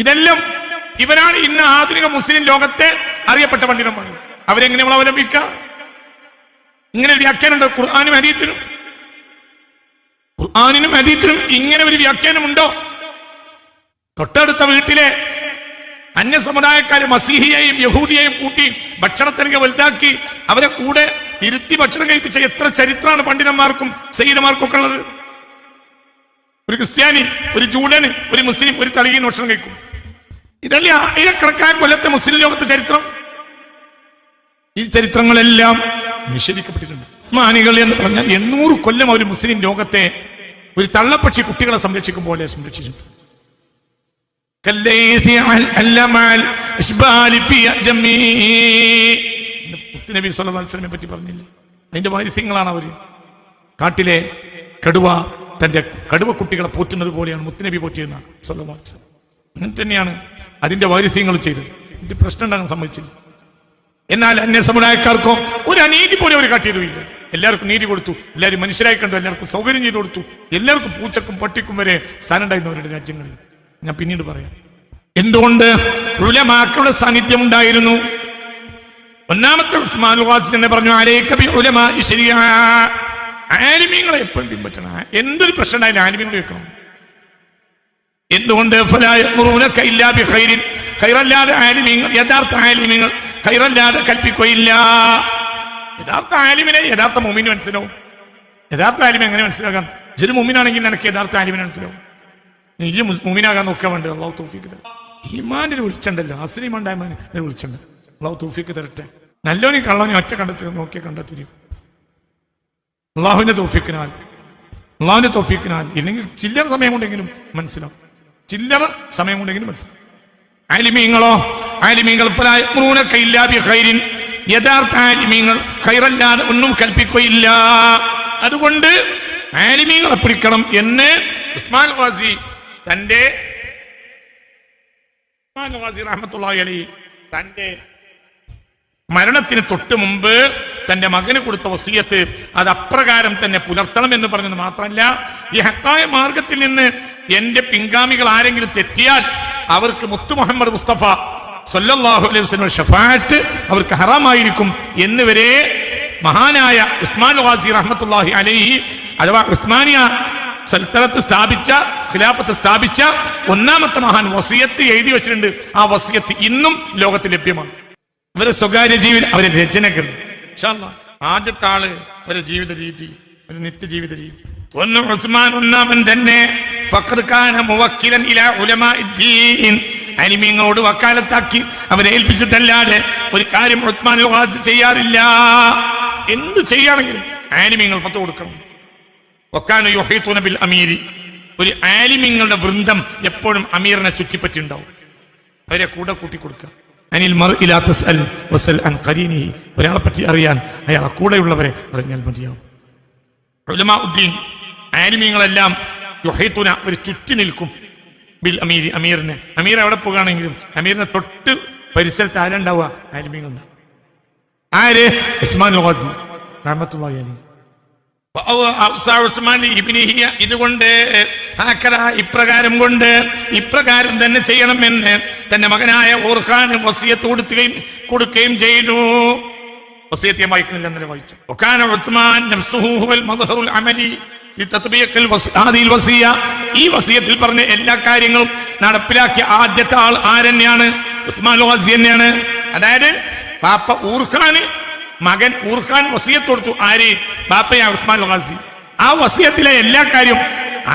ഇതെല്ലാം ഇവരാണ് ഇന്ന് ആധുനിക മുസ്ലിം ലോകത്തെ അറിയപ്പെട്ട പണ്ഡിതന്മാർ. അവരെങ്ങനെ നമ്മൾ അവലംബിക്കുക? ഇങ്ങനെ ഒരു വ്യാഖ്യാനമുണ്ടോ ഖുർആനും ഹദീസിനും? ഖുർആനിനും ഹദീസിനും ഇങ്ങനെ ഒരു വ്യാഖ്യാനമുണ്ടോ? തൊട്ടടുത്ത വീട്ടിലെ അന്യ സമുദായക്കാരെ മസീഹിയെയും യഹൂദിയെയും കൂട്ടി ഭക്ഷണത്തിനൊക്കെ വലുതാക്കി അവരെ കൂടെ ഇരുത്തി ഭക്ഷണം കഴിപ്പിച്ച എത്ര ചരിത്രമാണ് പണ്ഡിതന്മാർക്കും സയ്യിദന്മാർക്കും ഒക്കെ ഉള്ളത്. ഒരു ക്രിസ്ത്യാനി, ഒരു ജൂഡന്, ഒരു മുസ്ലിം ഒരു തളികയിൽ ഭക്ഷണം കഴിക്കും. ഇതല്ലേ ആയിരക്കണക്കായ കൊല്ലത്തെ മുസ്ലിം ലോകത്തെ ചരിത്രം. ഈ ചരിത്രങ്ങളെല്ലാം നിഷേധിക്കപ്പെട്ടിട്ടുണ്ട്. ഉസ്മാനികൾ എന്ന് പറഞ്ഞാൽ 800 കൊല്ലം ഒരു മുസ്ലിം ലോകത്തെ ഒരു തള്ളപ്പക്ഷി കുട്ടികളെ സംരക്ഷിക്കും പോലെ സംരക്ഷിച്ചിട്ടുണ്ട്. നബി സല്ലല്ലാഹു അലൈഹി വസല്ലമയെ പറ്റി പറഞ്ഞില്ലേ, അതിന്റെ വാരിസ്യങ്ങളാണ് അവര്. കാട്ടിലെ കടുവ തന്റെ കടുവ കുട്ടികളെ പോറ്റുന്നത് പോലെയാണ് മുത്തുനബി പോറ്റിയെന്നാണ് സല്ലല്ലാഹു അലൈഹി വസല്ലം. അങ്ങനെ തന്നെയാണ് അതിന്റെ വാരിസ്യങ്ങൾ ചെയ്തത്. ഇതിന്റെ പ്രശ്നം ഉണ്ടാകാൻ സമ്മതിച്ചില്ല. എന്നാൽ അന്യ സമുദായക്കാർക്കോ ഒരു അനീതി പോലെ അവർ കാട്ടിയതുമില്ല. എല്ലാവർക്കും നീതി കൊടുത്തു, എല്ലാവരും മനുഷ്യരായി കണ്ടു, എല്ലാവർക്കും സൗകര്യം ചെയ്തു കൊടുത്തു, എല്ലാവർക്കും പൂച്ചക്കും പട്ടിക്കും വരെ സ്ഥാനം ഉണ്ടായിരുന്നു അവരുടെ രാജ്യങ്ങളിൽ. ഞാൻ പിന്നീട് പറയാം എന്തുകൊണ്ട്. ഉലമാക്കളുടെ സാന്നിധ്യം ഉണ്ടായിരുന്നു. ഒന്നാമത്തെ ഉസ്മാൻ ഖാസി തന്നെ പറഞ്ഞു, അലൈക ബി ഉലമാഇ ശരിഅ, ആലിമീങ്ങളെ എപ്പോഴും പിൻപറ്റണം. എന്തൊരു പ്രശ്നം ഉണ്ടായാലും ആലിമീങ്ങളെ വെക്കണം. എന്തുകൊണ്ട്? ഫലാ യഅ്മുറൂനക ഇല്ലാ ബി ഖൈറിൻ, ഖൈറല്ലാതെ ആലിമീങ്ങൾ, യഥാർത്ഥ ആലിമീങ്ങൾ ഖൈറല്ലാതെ കൽപ്പിക്കുകയില്ല. യഥാർത്ഥ ആലിമിനെ യഥാർത്ഥ മുഅ്മിന് മനസ്സിലാവും. യഥാർത്ഥ ആലിമെ എങ്ങനെ മനസ്സിലാക്കാം? ഒരു മുഅ്മിനാണെങ്കിൽ നിനക്ക് യഥാർത്ഥ ആലിമിനെ മനസ്സിലാവും. നീ മുഅ്മിനാകാൻ നോക്കാൻ വേണ്ടത്. അല്ലാഹു തൗഫീഖ് തരട്ടെ. ഈമാനിന് വിളിച്ചണ്ടല്ലോ, അസ്ലീം ഉണ്ടായമാനെ വിളിച്ചണ്ട്. അല്ലാഹു തൗഫീഖ് തരട്ടെ. നല്ലോനും കള്ളോനും ഒറ്റ നോക്കിയാൽ കണ്ടെത്തിരും. അള്ളാഹുവിന്റെ തൗഫീഖിനാൽ ഇല്ലെങ്കിൽ ചില്ലറ സമയം കൊണ്ടെങ്കിലും മനസ്സിലാവും. ചില്ലറ സമയം കൊണ്ടെങ്കിലും മനസ്സിലാവും. ആലിമീങ്ങളോ, ആലിമീങ്ങൾ യഥാർത്ഥ ആലിമീങ്ങൾ ഖൈറല്ലാതെ ഒന്നും കൽപ്പിക്കുകയില്ല. അതുകൊണ്ട് ആലിമീങ്ങളെ പിടിക്കണം എന്ന് ഉസ്മാൻ ഖാസി റഹ്മത്തുള്ളാഹി അലൈഹി തന്റെ മരണത്തിന് തൊട്ട് മുമ്പ് തന്റെ മകന് കൊടുത്ത വസിയത്ത് അത് അപ്രകാരം തന്നെ പുലർത്തണം എന്ന് പറഞ്ഞത് മാത്രമല്ല, ഈ ഹക്കായ മാർഗത്തിൽ നിന്ന് എന്റെ പിൻഗാമികൾ ആരെങ്കിലും തെറ്റിയാൽ അവർക്ക് മുത്തു മുഹമ്മദ് മുസ്തഫ സല്ലല്ലാഹു അലൈഹി വസല്ലം ഷഫാഅത്ത് അവർക്ക് ഹറാമായിരിക്കും എന്നുവരെ മഹാനായ ഉസ്മാൻ ഖാസി റഹ്മത്തുള്ളാഹി അലൈഹി അഥവാ ഉസ്മാനിയ സൽത്തനത്ത് സ്ഥാപിച്ച, ഖിലാഫത്ത് സ്ഥാപിച്ച ഒന്നാമത്തെ മഹാൻ വസിയത്ത് എഴുതി വെച്ചിട്ടുണ്ട്. ആ വസിയത്ത് ഇന്നും ലോകത്ത് ലഭ്യമാണ്. അവരെ സ്വകാര്യ ജീവിതം, അവരെ രചനകൾ. ഇൻഷാ അല്ലാഹ് ആദ്യത്തെ ആള് ഒരു ജീവിത രീതി, ഒരു നിത്യജീവിത രീതി. ഒന്ന് ഉസ്മാൻ ഒന്നാമൻ തന്നെ ഫഖദ് കാന മുവക്കിലൻ ഇലാ ഉലമാഇദ്ദീൻ, അലിമീങ്ങളോട് വക്കാലത്താക്കി അവരെ ഏൽപ്പിച്ചിട്ടല്ലാതെ ഒരു കാര്യം ഉസ്മാൻ ഖാസി ചെയ്യാറില്ല. എന്ത് ചെയ്യുകയാണെങ്കിലും ആലിമീങ്ങൾ ഫത്വ കൊടുക്കണം. വക്കാന യുഹീതുന ബിൽ അമീരി, ഒരു ആലിമീങ്ങളുടെ വൃന്ദം എപ്പോഴും അമീറിനെ ചുറ്റിപ്പറ്റി ഉണ്ടാവും. അവരെ കൂടെ കൂട്ടി കൊടുക്കുക. അനിൽ മർഇ ലാ തസ്അൽ വസൽ അൻ ഖരീനിഹി, ഒരാളെ പറ്റി അറിയാൻ അയാളെ കൂടെയുള്ളവരെ അറിഞ്ഞാൽ മതിയാവും. ഉലമാഉദ്ദീൻ ആലിമീങ്ങളെല്ലാം യുഹീതുന, ഒരു ചുറ്റി നിൽക്കും ബിൽ അമീരി, അമീറിനെ. അമീർ എവിടെ പോകുകയാണെങ്കിലും അമീറിനെ തൊട്ട് പരിസരത്ത് ആരുണ്ടാവുക? ആലിമീങ്ങൾ ഉണ്ടാവും. ആര്? ഉസ്മാൻ ഖാസി റഹ്മത്തുള്ളാഹി അലൈഹി. ഇതുകൊണ്ട് ഇപ്രകാരം തന്നെ ചെയ്യണമെന്ന് തന്റെ മകനായ ഓർഖാൻ വസിയത്ത് കൊടുക്കുകയും ചെയ്തു. വസിയത്ത് ഞാൻ വായിക്കുന്നില്ല, എന്നല്ലേ വായിച്ചു. ഈ വസിയത്തിൽ പറഞ്ഞ എല്ലാ കാര്യങ്ങളും നടപ്പിലാക്കിയ ആദ്യത്തെ ആൾ ആരെന്നെയാണ്? ഉസ്മാൻ ഖാസി തന്നെയാണ്. അതായത് പാപ്പ ഊർഖാന്, മകൻ ഊർഖാൻ വസിയത്ത് കൊടുത്തു. ആര്? ബാപ്പയാ ഉസ്മാൻ ഖാസി. ആ വസിയത്തിലെ എല്ലാ കാര്യവും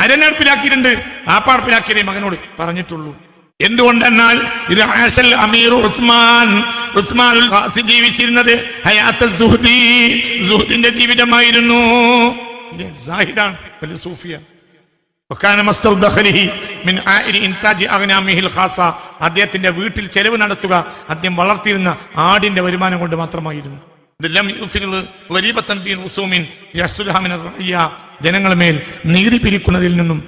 ആരെ നടപ്പിലാക്കിയിട്ടുണ്ട്? ബാപ്പ നടപ്പിലാക്കിയതേ മകനോട് പറഞ്ഞിട്ടുള്ളൂ. എന്തുകൊണ്ടെന്നാൽ ഇത് ആശൽ അമീർ ഉസ്മാനുൽ ഖാസി ജീവിച്ചിരുന്നത് ഹയാത്ത സുഹ്ദി, സുഹ്ദിന്റെ ജീവിതമായിരുന്നു. സാഹിദാണ്, വലിയ സൂഫിയ. അദ്ദേഹത്തിന്റെ വീട്ടിൽ ചെലവ് നടത്തുക അദ്ദേഹം വളർത്തിയിരുന്ന ആടിന്റെ വരുമാനം കൊണ്ട് മാത്രമായിരുന്നു. ജനങ്ങളുടെ മേൽ നീതി പിരിക്കുന്നതിൽ നിന്നും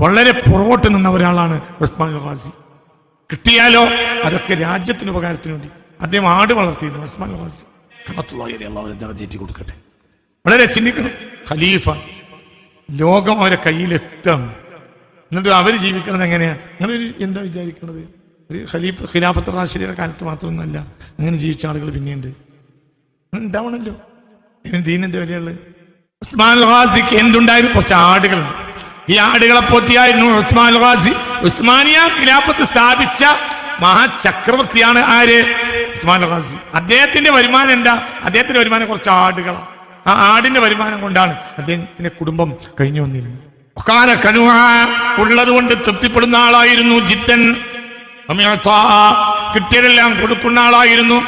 വളരെ പുറകോട്ട് നിന്ന ഒരാളാണ് ഉസ്മാൻ ഖാസി. കിട്ടിയാലോ അതൊക്കെ രാജ്യത്തിന് ഉപകാരത്തിന് വേണ്ടി അദ്ദേഹം ആട് വളർത്തിയിരുന്നു. ഉസ്മാൻ ഖാസി ദർജ കൊടുക്കട്ടെ. വളരെ ചിന്തിക്കണം. ഖലീഫ, ലോകം അവരെ കയ്യിലെത്തണം. എന്നിട്ട് അവർ ജീവിക്കണത് എങ്ങനെയാ? അങ്ങനെ ഒരു എന്താ വിചാരിക്കണത്? ഒരു ഖിലാഫത്ത് റാഷിദിയുടെ കാലത്ത് മാത്രമൊന്നുമല്ല, അങ്ങനെ ജീവിച്ച ആളുകൾ പിന്നെയുണ്ട്, ഉണ്ടാവണല്ലോ. ദീനിന്റെ വിലയുള്ളത്. ഉസ്മാൻ ഖാസിക്ക് എന്തുണ്ടായിരുന്നു? കുറച്ച് ആടുകളുണ്ട്. ഈ ആടുകളെ പോറ്റിയായിരുന്നു ഉസ്മാൻ ഖാസി. ഉസ്മാനിയ ഖിലാഫത്ത് സ്ഥാപിച്ച മഹാചക്രവർത്തിയാണ് ആര്? ഉസ്മാൻ ഖാസി. അദ്ദേഹത്തിന്റെ വരുമാനം എന്താ? അദ്ദേഹത്തിന്റെ വരുമാനം കുറച്ച് ആടുകളാണ്. ആ ആടിന്റെ വരുമാനം കൊണ്ടാണ് അദ്ദേഹത്തിന്റെ കുടുംബം കഴിഞ്ഞു വന്നിരുന്നത്. ഉള്ളത് കൊണ്ട് തൃപ്തിപ്പെടുന്ന ആളായിരുന്നു. ജിത്തൻ, കിട്ടിയതെല്ലാം കൊടുക്കുന്ന ആളായിരുന്നു.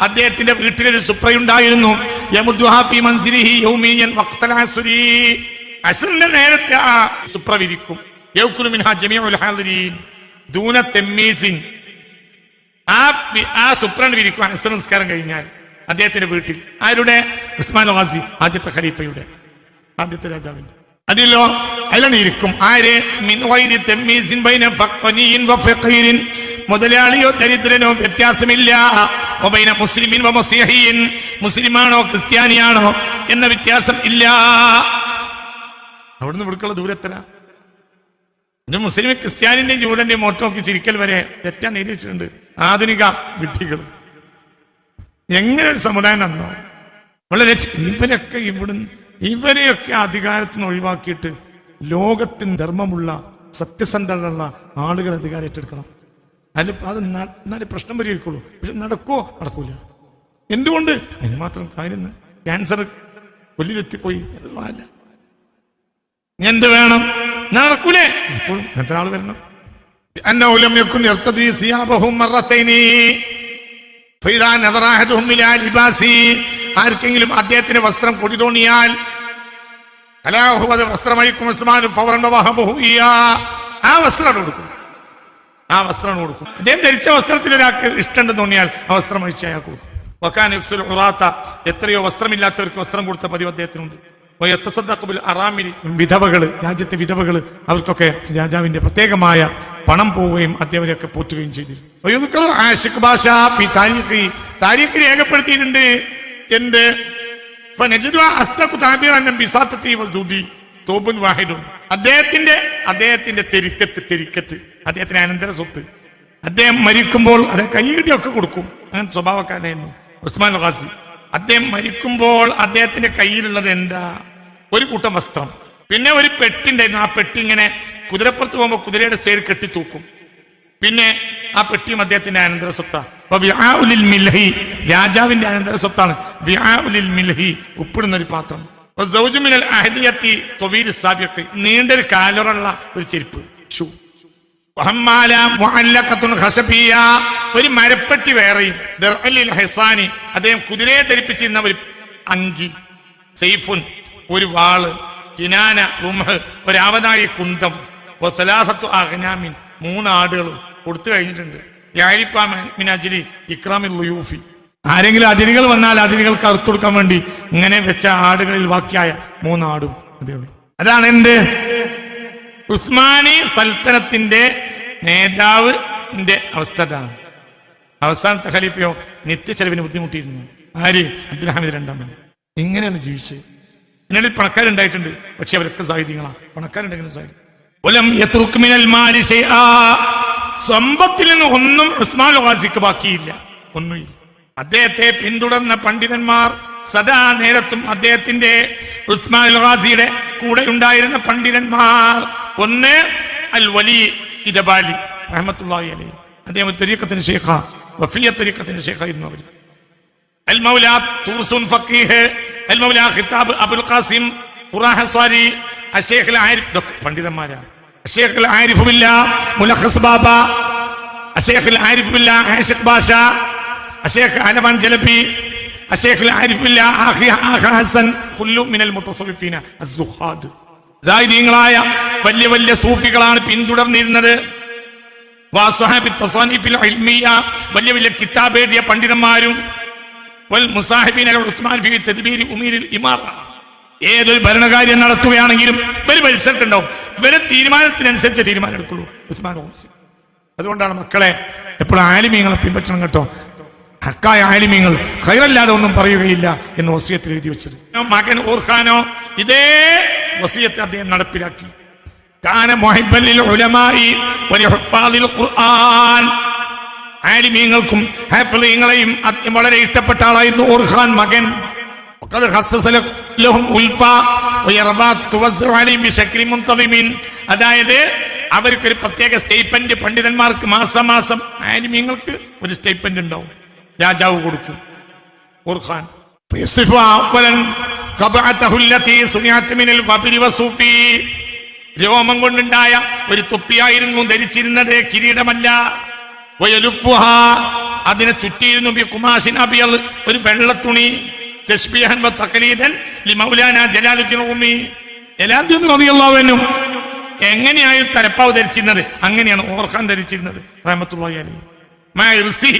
അദ്ദേഹത്തിന്റെ വീട്ടിലൊരു സുപ്രയുണ്ടായിരുന്നു. അസറിന്റെ നേരത്തെ ആ സുപ്ര വിരിക്കും. ആ സുപ്രൻ വിരിക്കും അസർ നിസ്കാരം കഴിഞ്ഞാൽ അദ്ദേഹത്തിന്റെ വീട്ടിൽ. ആരുടെ? ഉസ്മാൻ ഗാസി, ആദ്യത്തെ ഖലീഫയുടെ, ആദ്യത്തെ രാജാവിന്റെ. അതിലോ അതിലാണ് ഇരിക്കും. ആര്? മുതലാളിയോ ദരിദ്രനോ വ്യത്യാസമില്ല. മുസ്ലിമാണോ ക്രിസ്ത്യാനിയാണോ എന്ന വ്യത്യാസം ഇല്ല. അവിടുന്ന് ഇവിടുക്കുള്ള ദൂരത്തര മുസ്ലിം ക്രിസ്ത്യാനിന്റെയും ജൂതന്റെയും മോട്ടോ നോക്കി ചിരിക്കൽ വരെ തെറ്റാൻ എഴുതിയിട്ടുണ്ട്. ആധുനിക വിഡ്ഢികൾ. എങ്ങനെ ഒരു സമുദായം നന്നോ? വളരെ ഇവരെയൊക്കെ അധികാരത്തിന് ഒഴിവാക്കിയിട്ട് ലോകത്തിന് ധർമ്മമുള്ള സത്യസന്ധതയുള്ള ആളുകൾ അധികാരം ഏറ്റെടുക്കണം. അത് എന്നാലേ പ്രശ്നം പരിഹരിക്കുള്ളൂ. പക്ഷെ നടക്കുമോ? നടക്കൂല. എന്തുകൊണ്ട്? അതിന് മാത്രം കാര്യം. ക്യാൻസർ കൊല്ലിലെത്തിപ്പോയി. അല്ല, എന്ത് വേണം? നടക്കൂലേ? എത്ര ആള് വരണം? ആർക്കെങ്കിലും അദ്ദേഹത്തിന്റെ വസ്ത്രം കൊടി തോന്നിയാൽ വസ്ത്രമഴിക്കും. ആ വസ്ത്രം കൊടുക്കും. ആ വസ്ത്രം കൊടുക്കും. അദ്ദേഹം ധരിച്ച വസ്ത്രത്തിൽ ഒരാൾക്ക് ഇഷ്ടമുണ്ടെന്ന് തോന്നിയാൽ ആ വസ്ത്രം അഴിച്ച് അയാൾക്ക് കൊടുക്കും. എത്രയോ വസ്ത്രമില്ലാത്തവർക്ക് വസ്ത്രം കൊടുത്ത പതിവ് അദ്ദേഹത്തിനുണ്ട്. വിധവകള്, രാജ്യത്തെ വിധവകള്, അവർക്കൊക്കെ രാജാവിന്റെ പ്രത്യേകമായ പണം പോവുകയും അദ്ദേഹവരെയൊക്കെ പോറ്റുകയും ചെയ്തിരുന്നു. താരീഖ് രേഖപ്പെടുത്തിയിട്ടുണ്ട്. എന്ത്? അദ്ദേഹത്തിന്റെ തെരിക്കത്ത്, അദ്ദേഹത്തിന്റെ അനന്തര സ്വത്ത്. അദ്ദേഹം മരിക്കുമ്പോൾ അത് കൈകിട്ടിയൊക്കെ കൊടുക്കും. അങ്ങനെ സ്വഭാവക്കാരായിരുന്നു ഉസ്മാൻ ഗാസി. അദ്ദേഹം മരിക്കുമ്പോൾ അദ്ദേഹത്തിന്റെ കയ്യിലുള്ളത് എന്താ? ഒരു കൂട്ടം വസ്ത്രം, പിന്നെ ഒരു പെട്ടി ഉണ്ടായിരുന്നു. ആ പെട്ടി ഇങ്ങനെ കുതിരപ്പുറത്ത് പോകുമ്പോൾ കുതിരയുടെ സൈഡ് കെട്ടി തൂക്കും. പിന്നെ ആ പെട്ടിയും അദ്ദേഹത്തിന്റെ അനന്തര സ്വത്താണ്. രാജാവിന്റെ അനന്തര സ്വത്താണ് ഉപ്പിടുന്ന ഒരു പാത്രം. നീണ്ടൊരു കാലുറുള്ള ഒരു ചെരുപ്പ്, ഷൂ. ഒരു മരപ്പെട്ടി വേറെയും. അദ്ദേഹം കുതിരയെ ധരിപ്പിച്ചിരുന്ന ഒരു അങ്കി, സൈഫുൻ, ഒരു വാള്, കിനാന, റുംഹ്, ഒരു ആവനാഴി കുന്തം, അഗ്നാമിൻ, 3 ആടുകളും കൊടുത്തു കഴിഞ്ഞിട്ടുണ്ട്. ആരെങ്കിലും അതിഥികൾ വന്നാൽ അതിഥികൾക്ക് അറുത്തു കൊടുക്കാൻ വേണ്ടി ഇങ്ങനെ വെച്ച ആടുകളിൽ ബാക്കിയായ 3 ആടും അതേ ഉള്ളൂ. അതാണ് എന്റെ ഉസ്മാനി സൽത്തനത്തിന്റെ നേതാവിന്റെ അവസ്ഥ. അതാണ്. അവസാനത്തെ ഖലീഫയോ നിത്യ ചെലവിന് ബുദ്ധിമുട്ടിയിരുന്നു. ആര്? അബ്ദുൽ ഹമീദ് രണ്ടാമൻ. ഇങ്ങനെയാണ് ജീവിച്ചത്. ഇതിനിടയിൽ പണക്കാരുണ്ടായിട്ടുണ്ട്, പക്ഷെ അവരൊക്കെ സാഹിത്യങ്ങളാണ്. പണക്കാരുണ്ടെങ്കിലും സാഹിത്യം. സമ്പത്തിൽ നിന്ന് ഒന്നും ഉസ്മാൻ ഗാസിക്ക് ബാക്കിയില്ല, ഒന്നുമില്ല. അദ്ദേഹത്തെ പിന്തുടർന്ന പണ്ഡിതന്മാർ സദാ നേരത്തും അദ്ദേഹത്തിന്റെ ഉസ്മാൻ ഗാസിയുടെ കൂടെ ഉണ്ടായിരുന്ന പണ്ഡിതന്മാർ, ഒന്ന് അൽ വലി ഇദബാലി റഹ്മത്തുള്ളാഹി അലൈഹി, അദ്ദേഹം തരീഖത്തിന്റെ ശൈഖ, വഫിയ തരീഖത്തിന്റെ ശൈഖായിരുന്നു അവർ. അൽ മൗലാ തൂർസുൻ ഫഖീഹ്, അൽ മൗലാ ഖിതാബ് അബുൽ ഖാസിം ഖുറാഹസാരി, അശൈഖ് അൽ ആരിഫ്, ഇതൊക്കെ പണ്ഡിതന്മാരാണ്. അശൈഖ് അൽ ആരിഫ് ബില്ലാഹ് മുലഖസ് ബാബ, അശൈഖ് അൽ ആരിഫ് ബില്ലാഹ് ആഷിഖ് ബാഷ, അശൈഖ് അലവൻ ജലബി, അശൈഖ് അൽ ആരിഫ് ബില്ലാഹ് ആഖി ഹസൻ, കുല്ലു മിനൽ മുതസവ്വിഫീന അസ്സുഹാദ്. സായിദീങ്ങളായ വലിയ വലിയ സൂഫികളാണ് പിന്തുടർന്നിരുന്നത്. വലിയ വലിയ കിതാബ് എഴുതിയ പണ്ഡിതന്മാരും ഏതൊരു ഭരണകാര്യം നടത്തുകയാണെങ്കിലും ഇവര് മത്സരത്തിണ്ടാവും. ഇവരെ തീരുമാനത്തിനനുസരിച്ച് തീരുമാനം എടുക്കുള്ളൂ ഉസ്മാൻ ഗാസി. അതുകൊണ്ടാണ് മക്കളെ എപ്പോഴും ആലിമീങ്ങളെ പിൻപറ്റണം കേട്ടോ. ഹക്കായ ആലിമീങ്ങൾ ഖൈറല്ലാതെ ഒന്നും പറയുകയില്ല എന്ന് വസിയത്തിൽ എഴുതി വെച്ചത്. മകൻ ഓർഖാനോ ഇതേ വസിയത്ത് അദ്ദേഹം നടപ്പിലാക്കി. കാന മുഹിബ്ബൻ ലിൽ ഉലമാഇ വലിഹുഫാദിൽ ഖുർആൻ. ആലിമീങ്ങൾക്കും ഹാഫിളീങ്ങളെയും വളരെ ഇഷ്ടപ്പെട്ട ആളായിരുന്നു ഓർഖാൻ മകൻ. അതായത് അവർക്കൊരു പ്രത്യേക സ്റ്റേറ്റ്മെന്റ് പണ്ഡിതന്മാർക്ക് മാസം മാസം ആലിമീങ്ങൾക്ക് ഒരു സ്റ്റേറ്റ്മെന്റ് ഉണ്ടാവും, രാജാവ് കൊടുക്കും. ഓർഖാൻ രോമം കൊണ്ടുണ്ടായ ഒരു തൊപ്പിയായിരുന്നു ധരിച്ചിരുന്നത്, കിരീടമല്ല. അതിനെ ചുറ്റിയിരുന്നു കുമാശിൻ അബിയൽ, ഒരു വെള്ളത്തുണി. തസ്ബീഹൻ വ തഖലീദൻ ലിമൗലാന ജലാലുദ്ദീൻ റൂമി. ജലാലുദ്ദീൻ റളിയല്ലാഹു അൻഹു എങ്ങനെയായി തലപ്പാവ് ധരിച്ചിരുന്നത്, അങ്ങനെയാണ് ഓർഖാൻ ധരിച്ചിരുന്നത് റഹ്മത്തുള്ളാഹി അലൈഹി. മാ ഇർസി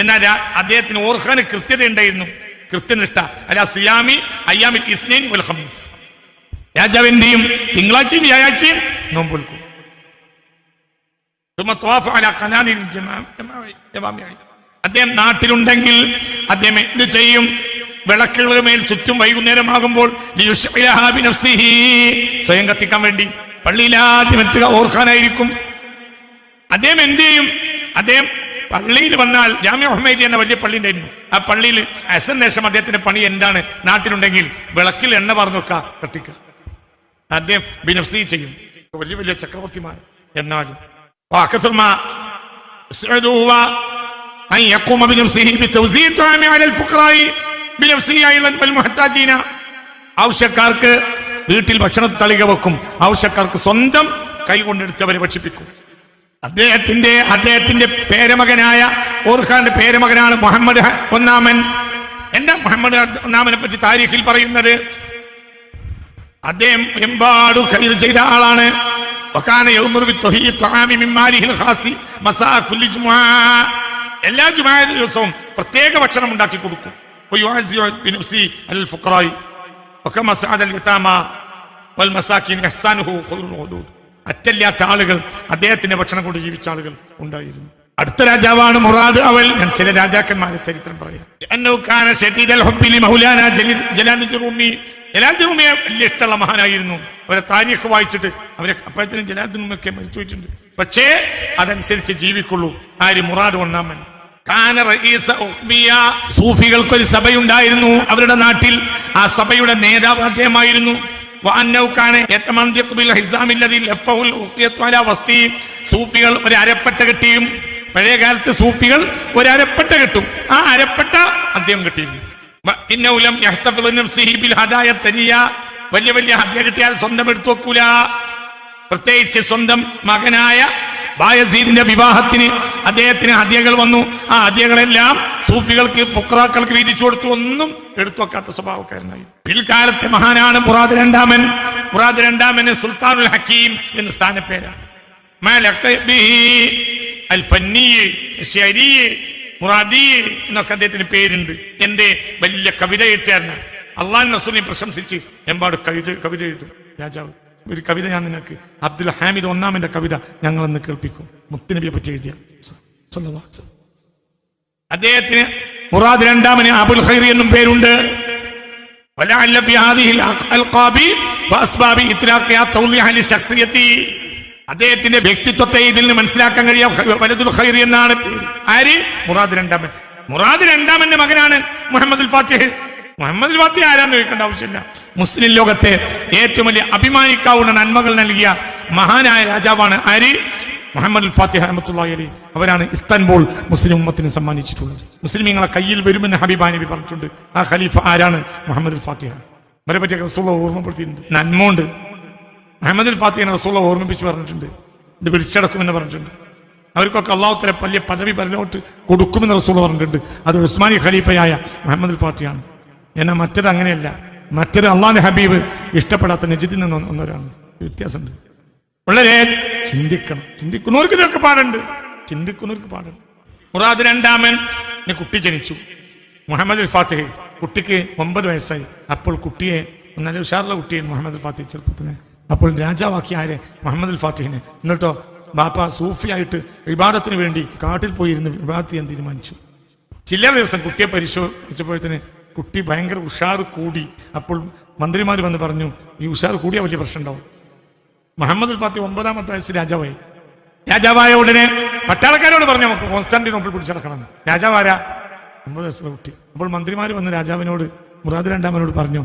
എന്നാൽ അദ്ദേഹത്തിന് ഓർഖാന് കൃത്യത ഉണ്ടായിരുന്നു, കൃത്യനിഷ്ഠ. അല്ല സിയാമി അയ്യാമിൽ ഇസ്നൈൻ വൽ ഖമീസ്, രാജാവിന്റെയും തിങ്കളാഴ്ചയും വ്യാഴാഴ്ചയും നോമ്പുൽക്കും. അദ്ദേഹം നാട്ടിലുണ്ടെങ്കിൽ അദ്ദേഹം എന്ത് ചെയ്യും? വിളക്കുകളുടെ മേൽ ചുറ്റും വൈകുന്നേരമാകുമ്പോൾ സ്വയം കത്തിക്കാൻ വേണ്ടി പള്ളിയിൽ ആദ്യം എത്തുക ഓർഖാനായിരിക്കും. അദ്ദേഹം എന്ത് ചെയ്യും? അദ്ദേഹം പള്ളിയിൽ വന്നാൽ ജാമിഅ ഹുമൈദി എന്ന വലിയ പള്ളി ഉണ്ടായിരുന്നു. ആ പള്ളിയിൽ അസറിന് ശേഷം അദ്ദേഹത്തിന്റെ പണി എന്താണ്? നാട്ടിലുണ്ടെങ്കിൽ വിളക്കിൽ എണ്ണ പറഞ്ഞു വെക്കുക, കത്തിക്കുക. അദ്ദേഹം ബിനഫ്സി ചെയ്യും. വലിയ വലിയ ചക്രവർത്തിമാർ. എന്നാലും ആവശ്യക്കാർക്ക് വീട്ടിൽ ഭക്ഷണ തളിക വെക്കും, ആവശ്യക്കാർക്ക് സ്വന്തം കൈ കൊണ്ടെടുത്തവരെ ഭക്ഷിപ്പിക്കും. അദ്ദേഹത്തിന്റെ പേരമകനായ ഓർഖാന്റെ പേരമകനാണ് മുഹമ്മദ് ഒന്നാമൻ. എന്താ മുഹമ്മദ് ഒന്നാമനെ പറ്റി താരീഖിൽ പറയുന്നത്? അദ്ദേഹം എമ്പാടു ഖൈർ ചെയ്ത ആളാണ്. എല്ലാ ജുമാ ദിവസവും പ്രത്യേക ഭക്ഷണം ഉണ്ടാക്കി കൊടുക്കും. അറ്റല്ലാത്ത ആളുകൾ അദ്ദേഹത്തിന്റെ ഭക്ഷണം കൊണ്ട് ജീവിച്ച ആളുകൾ ഉണ്ടായിരുന്നു. അടുത്ത രാജാവാണ് മുറാദ് അവൽ. ഞാൻ ചില രാജാക്കന്മാരെ ചരിത്രം പറയാം. ജലാലുദ്ദീൻ റൂമിയെ വലിയ ഇഷ്ടമുള്ള മഹാനായിരുന്നു. അവരെ താരീഖ് വായിച്ചിട്ട് അവരെ അപ്പോഴത്തേനും ജലാലുദ്ദീൻ റൂമിയൊക്കെ മരിച്ചു പോയിട്ടുണ്ട്. പക്ഷേ അതനുസരിച്ച് ജീവിക്കുള്ളൂ. ആര്? മുറാദ് ഒന്നാമൻ. സൂഫികൾക്കൊരു സഭയുണ്ടായിരുന്നു അവരുടെ നാട്ടിൽ. ആ സഭയുടെ നേതാവ് അദ്ദേഹമായിരുന്നു. സൂഫികൾ ഒരു അരപ്പട്ട കെട്ടിയും, പഴയ കാലത്ത് സൂഫികൾ ഒരു അരപ്പട്ട കെട്ടും. ആ അരപ്പട്ട അദ്ദേഹം കെട്ടിയിരുന്നു. വലിയ വലിയ ഹദ്യ കിട്ടിയാൽ സ്വന്തം എടുത്തു വെക്കൂല. പ്രത്യേകിച്ച് സ്വന്തം മകനായ ബായസീദിന്റെ വിവാഹത്തിന് അദ്ദേഹത്തിന് ഹദ്യകൾ വന്നു. ആ ഹദ്യകളെല്ലാം സൂഫികൾക്ക് ഫുഖറാക്കൾക്ക് വീതിച്ചു കൊടുത്തു. ഒന്നും എടുത്തു വെക്കാത്ത സ്വഭാവക്കാരനായി. പിൽക്കാലത്തെ മഹാനാണ് മുറാദ് രണ്ടാമൻ. മുറാദ് രണ്ടാമന് സുൽത്താനുൽ ഹക്കീം എന്ന് സ്ഥാനപ്പേരാണ്. മുറാദി എന്നൊക്കെ അദ്ദേഹത്തിന് പേരുണ്ട്. എന്റെ വലിയ കവിത എഴുത്തുകാരനാണ്. അള്ളാഹു റസൂലിനെ പ്രശംസിച്ച് എമ്പാട് കവിത എഴുതും രാജാവ്. ഒരു കവിത ഞാൻ നിങ്ങൾക്ക്, അബ്ദുൽ ഹാമിദ് ഒന്നാമന്റെ കവിത ഞങ്ങളെന്ന് കേൾപ്പിക്കും. മുത്തുനബിയെ പറ്റി എഴുതിയ. അദ്ദേഹത്തിന് മുറാദ് രണ്ടാമന് അബുൽ ഖൈർ എന്നും പേരുണ്ട്. അദ്ദേഹത്തിന്റെ വ്യക്തിത്വത്തെ ഇതിൽ നിന്ന് മനസ്സിലാക്കാൻ കഴിയാം. വലതുൽ ഖൈർ എന്നാണ് പേര്. ആര്? മുറാദ് രണ്ടാമൻ. മുറാദ് രണ്ടാമന്റെ മകനാണ് മുഹമ്മദുൽ ഫാത്തിഹ്. മുഹമ്മദുൽ ഫാത്തിഹ് ആരാന്ന് ചോദിക്കേണ്ട ആവശ്യമില്ല. മുസ്ലിം ലോകത്തെ ഏറ്റവും വലിയ അഭിമാനിക്കാവുന്ന നന്മകൾ നൽകിയ മഹാനായ രാജാവാണ് ആര്? മുഹമ്മദുൽ ഫാത്തിഹ് റഹ്മത്തുള്ളാഹി അലൈഹി. അവരാണ് ഇസ്താൻബുൾ മുസ്ലിം ഉമ്മത്തിന് സമ്മാനിച്ചിട്ടുള്ളത്. മുസ്ലിമീങ്ങളെ കയ്യിൽ വരുമെന്ന് ഹബീബാ നബി പറഞ്ഞിട്ടുണ്ട്. ആ ഖലീഫ ആരാണ്? മുഹമ്മദുൽ ഫാത്തിഹ്. അവരെ പറ്റി റസൂലുള്ളാഹി ഓർമ്മപ്പെടുത്തിയിട്ടുണ്ട്. നന്മയുണ്ട്. മുഹമ്മദുൽ ഫാത്തിഹിനെ റസൂലുള്ളാഹി ഓർമ്മിപ്പിച്ച് പറഞ്ഞിട്ടുണ്ട്. ഇത് പിടിച്ചടക്കുമെന്ന് പറഞ്ഞിട്ടുണ്ട്. അവർക്കൊക്കെ അള്ളാഹു തആല വലിയ പദവി പരലോട്ട് കൊടുക്കുമെന്ന് റസൂലുള്ളാഹി പറഞ്ഞിട്ടുണ്ട്. അത് ഉസ്മാനി ഖലീഫയായ മുഹമ്മദുൽ ഫാത്തിഹാണ്. എന്നാൽ മറ്റത് അങ്ങനെയല്ല. മറ്റൊരു അള്ളാഹുവിന്റെ ഹബീബ് ഇഷ്ടപ്പെടാത്ത നജിദിൽ നിന്ന് ഒന്നവരാണ്. വ്യത്യാസമുണ്ട്. വളരെ ചിന്തിക്കണം. ചിന്തിക്കുന്നവർക്ക് ഇതൊക്കെ പാടുണ്ട്. ചിന്തിക്കുന്നവർക്ക് പാടുണ്ട്. മുറാദ് രണ്ടാമൻ കുട്ടി ജനിച്ചു. മുഹമ്മദുൽ ഫാത്തിഹ്. കുട്ടിക്ക് 9 വയസ്സായി. അപ്പോൾ കുട്ടിയെ നല്ല ഉഷാറുള്ള കുട്ടിയെ മുഹമ്മദുൽ ഫാത്തിഹ് ചെറുപ്പത്തിന്. അപ്പോൾ രാജാവാക്കി ആരെ? മുഹമ്മദുൽ ഫാത്തിഹിനെ. എന്നിട്ടോ ബാപ്പ സൂഫിയായിട്ട് ഇബാദത്തിന് വേണ്ടി കാട്ടിൽ പോയിരുന്ന് ഇബാദത്ത് ചെയ്യാൻ തീരുമാനിച്ചു. ചില ദിവസം കുട്ടിയെ പരിശോധിച്ചപ്പോഴത്തേന് കുട്ടി ഭയങ്കര ഉഷാറ് കൂടി. അപ്പോൾ മന്ത്രിമാർ വന്ന് പറഞ്ഞു, ഈ ഉഷാറ് കൂടിയ വലിയ പ്രശ്നം ഉണ്ടാവും. മുഹമ്മദുൽ ഫാത്തിഹ് 9ാമത്തെ വയസ്സ് രാജാവായി. രാജാവായ ഉടനെ പട്ടാളക്കാരോട് പറഞ്ഞു, നമുക്ക് കോൺസ്റ്റാന്റിനോപ്പിൾ പിടിച്ചടക്കണം. രാജാവാരാ? 9 വയസ്സുള്ള കുട്ടി. അപ്പോൾ മന്ത്രിമാർ വന്ന് രാജാവിനോട്, മുറാദ് രണ്ടാമനോട് പറഞ്ഞു,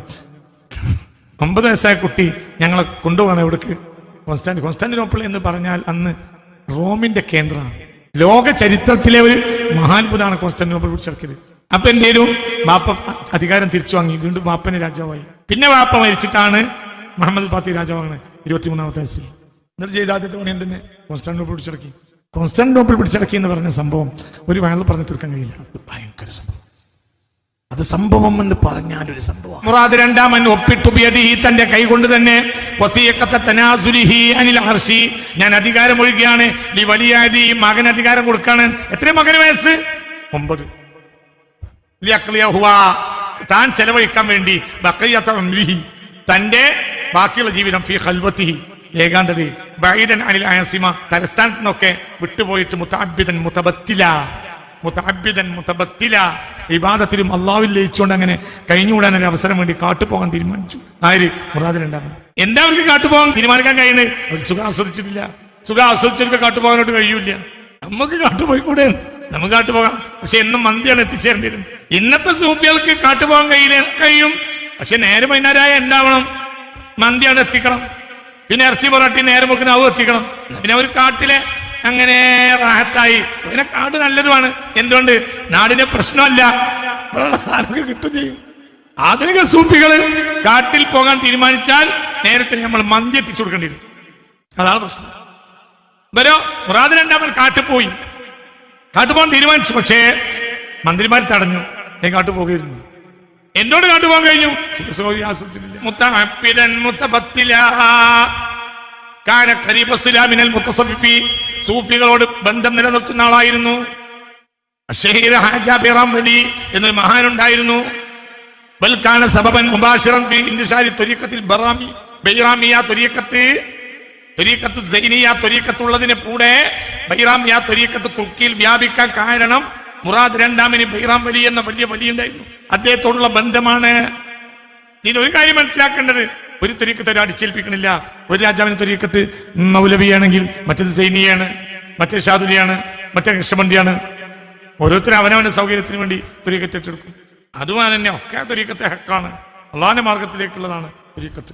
9 വയസ്സായ കുട്ടി ഞങ്ങളെ കൊണ്ടുപോകണം എവിടേക്ക്? കോൺസ്റ്റാന്റിനോപ്പിൾ എന്ന് പറഞ്ഞാൽ അന്ന് റോമിന്റെ കേന്ദ്രമാണ്. ലോക ചരിത്രത്തിലെ ഒരു മഹാത്ഭുതമാണ് കോൺസ്റ്റാന്റിനോപ്പിൾ പിടിച്ചടക്കിയത്. അപ്പൊ എന്തേലും വാപ്പ അധികാരം തിരിച്ചു വാങ്ങി. വീണ്ടും വാപ്പന് രാജാവായി. പിന്നെ വാപ്പ മരിച്ചിട്ടാണ് മുഹമ്മദ് ഫാത്തി രാജാവാണ് 23-ാമത്തെ വയസ്സിൽ. എന്നിട്ട് ചെയ്ത ആദ്യത്തെ പണിയും തന്നെ കോൺസ്റ്റാന്റിനോപ്പിൾ പിടിച്ചടക്കി. കോൺസ്റ്റാന്റിനോപ്പിൾ പിടിച്ചടക്കി എന്ന് പറഞ്ഞ സംഭവം ഒരു വയലിൽ പറഞ്ഞു തീർക്കാൻ കഴിയില്ല. അത് ഭയങ്കര സംഭവം. അത് സംഭവം എന്ന് പറഞ്ഞാലൊരു സംഭവം. മുറാദ് രണ്ടാമൻ ഒപ്പിട്ടു ബിയദിഹി, തന്റെ കൈ കൊണ്ട് തന്നെ, വസിയഖത തനാസുലിഹി അനിൽ അർശി, ഞാൻ അധികാരം ഒഴുകിയാണ്, ലി വലിയാദി, മകൻ അധികാരം കൊടുക്കാണ്. എത്ര മകന് വയസ്സ്? 9. ലിയഖ്ലിയഹു, താൻ ചെലവഴിക്കാൻ വേണ്ടി, ബഖിയത ഉംരിഹി, തന്റെ ബാക്കിയുള്ള ജീവിതം, ഫി ഖൽവതിഹി, ഏകാന്തതയിൽ, ബഈദൻ അനിൽ ആസിമ, തലസ്ഥാനത്ത് നിന്നൊക്കെ വിട്ടുപോയിട്ട്, മുതഅബ്ബിദൻ മുതബത്തില, ഇബാദത്തിലും അള്ളാഹുവിൽ ലയിച്ചുകൊണ്ട് അങ്ങനെ കഴിഞ്ഞുകൂടാൻ ഒരു അവസരം വേണ്ടി കാട്ടുപോകാൻ തീരുമാനിച്ചു. ആര്? മുറാദ് രണ്ടാമൻ. എന്താ അവർക്ക് കാട്ടുപോകാൻ തീരുമാനിക്കാൻ കഴിയുന്നത്? അവർ സുഖം ആസ്വദിച്ചിട്ടില്ല. സുഖം ആസ്വദിച്ചവർക്ക് കാട്ടുപോകാനോട്ട് കഴിയൂല. നമുക്ക് കാട്ടുപോയിക്കൂടെ? നമുക്ക് കാട്ടുപോകാം, പക്ഷെ എന്നും മന്തിയാണ് എത്തിച്ചേരേണ്ടത്. ഇന്നത്തെ സൂഫികൾക്ക് കാട്ടുപോകാൻ കഴിയും, പക്ഷെ നേരെ വൈകുന്നേരമായ എന്താവണം? മന്തിയാണ് എത്തിക്കണം. പിന്നെ ഇറച്ചി പൊറാട്ടി നേരെ മുറിക്കുന്ന അവ എത്തിക്കണം. പിന്നെ അവർ കാട്ടിലെ അങ്ങനെ റാഹത്തായി. പിന്നെ കാട് നല്ലതുമാണ്. എന്തുകൊണ്ട്? നാടിന് പ്രശ്നമല്ല, സാധനങ്ങൾ കിട്ടും ചെയ്യും. ആധുനിക സൂഫികള് കാട്ടിൽ പോകാൻ തീരുമാനിച്ചാൽ നേരത്തെ നമ്മൾ മന്തി എത്തിച്ചു കൊടുക്കേണ്ടി വരും. അതാണ് പ്രശ്നം. ഇവരോ മുറാദ് രണ്ടാമൻ കാട്ടുപോയി, കാട്ടുപോകാൻ തീരുമാനിച്ചു. പക്ഷേ മന്ത്രിമാർ തടഞ്ഞു. ഞാൻ കാട്ടുപോകരുന്നു. എന്നോട് കാട്ടുപോകാൻ കഴിഞ്ഞു. സൂഫികളോട് ബന്ധം നിലനിർത്തുന്ന ആളായിരുന്നു. എന്നൊരു മഹാനുണ്ടായിരുന്നു. ബൽക്കാന സബബൻ മുബാശിറൻ ഫി ഇന്തിശാരി ത്വരീഖത്തിൽ ബൈറാമിയ ത്വരീഖത്ത് സൈനിയ ത്വരീഖത്തുള്ളതിനെ കൂടെ ബൈറാമിയ ത്വരീഖത്ത് തുർക്കിയിൽ വ്യാപിക്കാൻ കാരണം മുറാദ് രണ്ടാമന് ബൈറാം വലി എന്ന വലിയ വലിയുണ്ടായിരുന്നു. അദ്ദേഹത്തോടുള്ള ബന്ധമാണ്. ഇതിനൊരു കാര്യം മനസ്സിലാക്കേണ്ടത്, ഒരു ത്വരീഖത്ത് ഒരു അടിച്ചേൽപ്പിക്കണില്ല. ഒരു രാജാവിന് ത്വരീഖത്ത് മൗലവിയാണെങ്കിൽ മറ്റേത് സൈനിയാണ്, മറ്റേ ഷാദുലിയാണ്, മറ്റേ കൃഷ്ണമണ്ഡിയാണ്. ഓരോരുത്തരും അവനവന്റെ സൗകര്യത്തിന് വേണ്ടി ത്വരീഖത്ത് ഏറ്റെടുക്കും. അതുപോലെ തന്നെ ഒക്കെ ത്വരീഖത്തെ ഹക്കാണ്, അള്ളാഹിന്റെ മാർഗത്തിലേക്കുള്ളതാണ് ത്വരീഖത്ത്.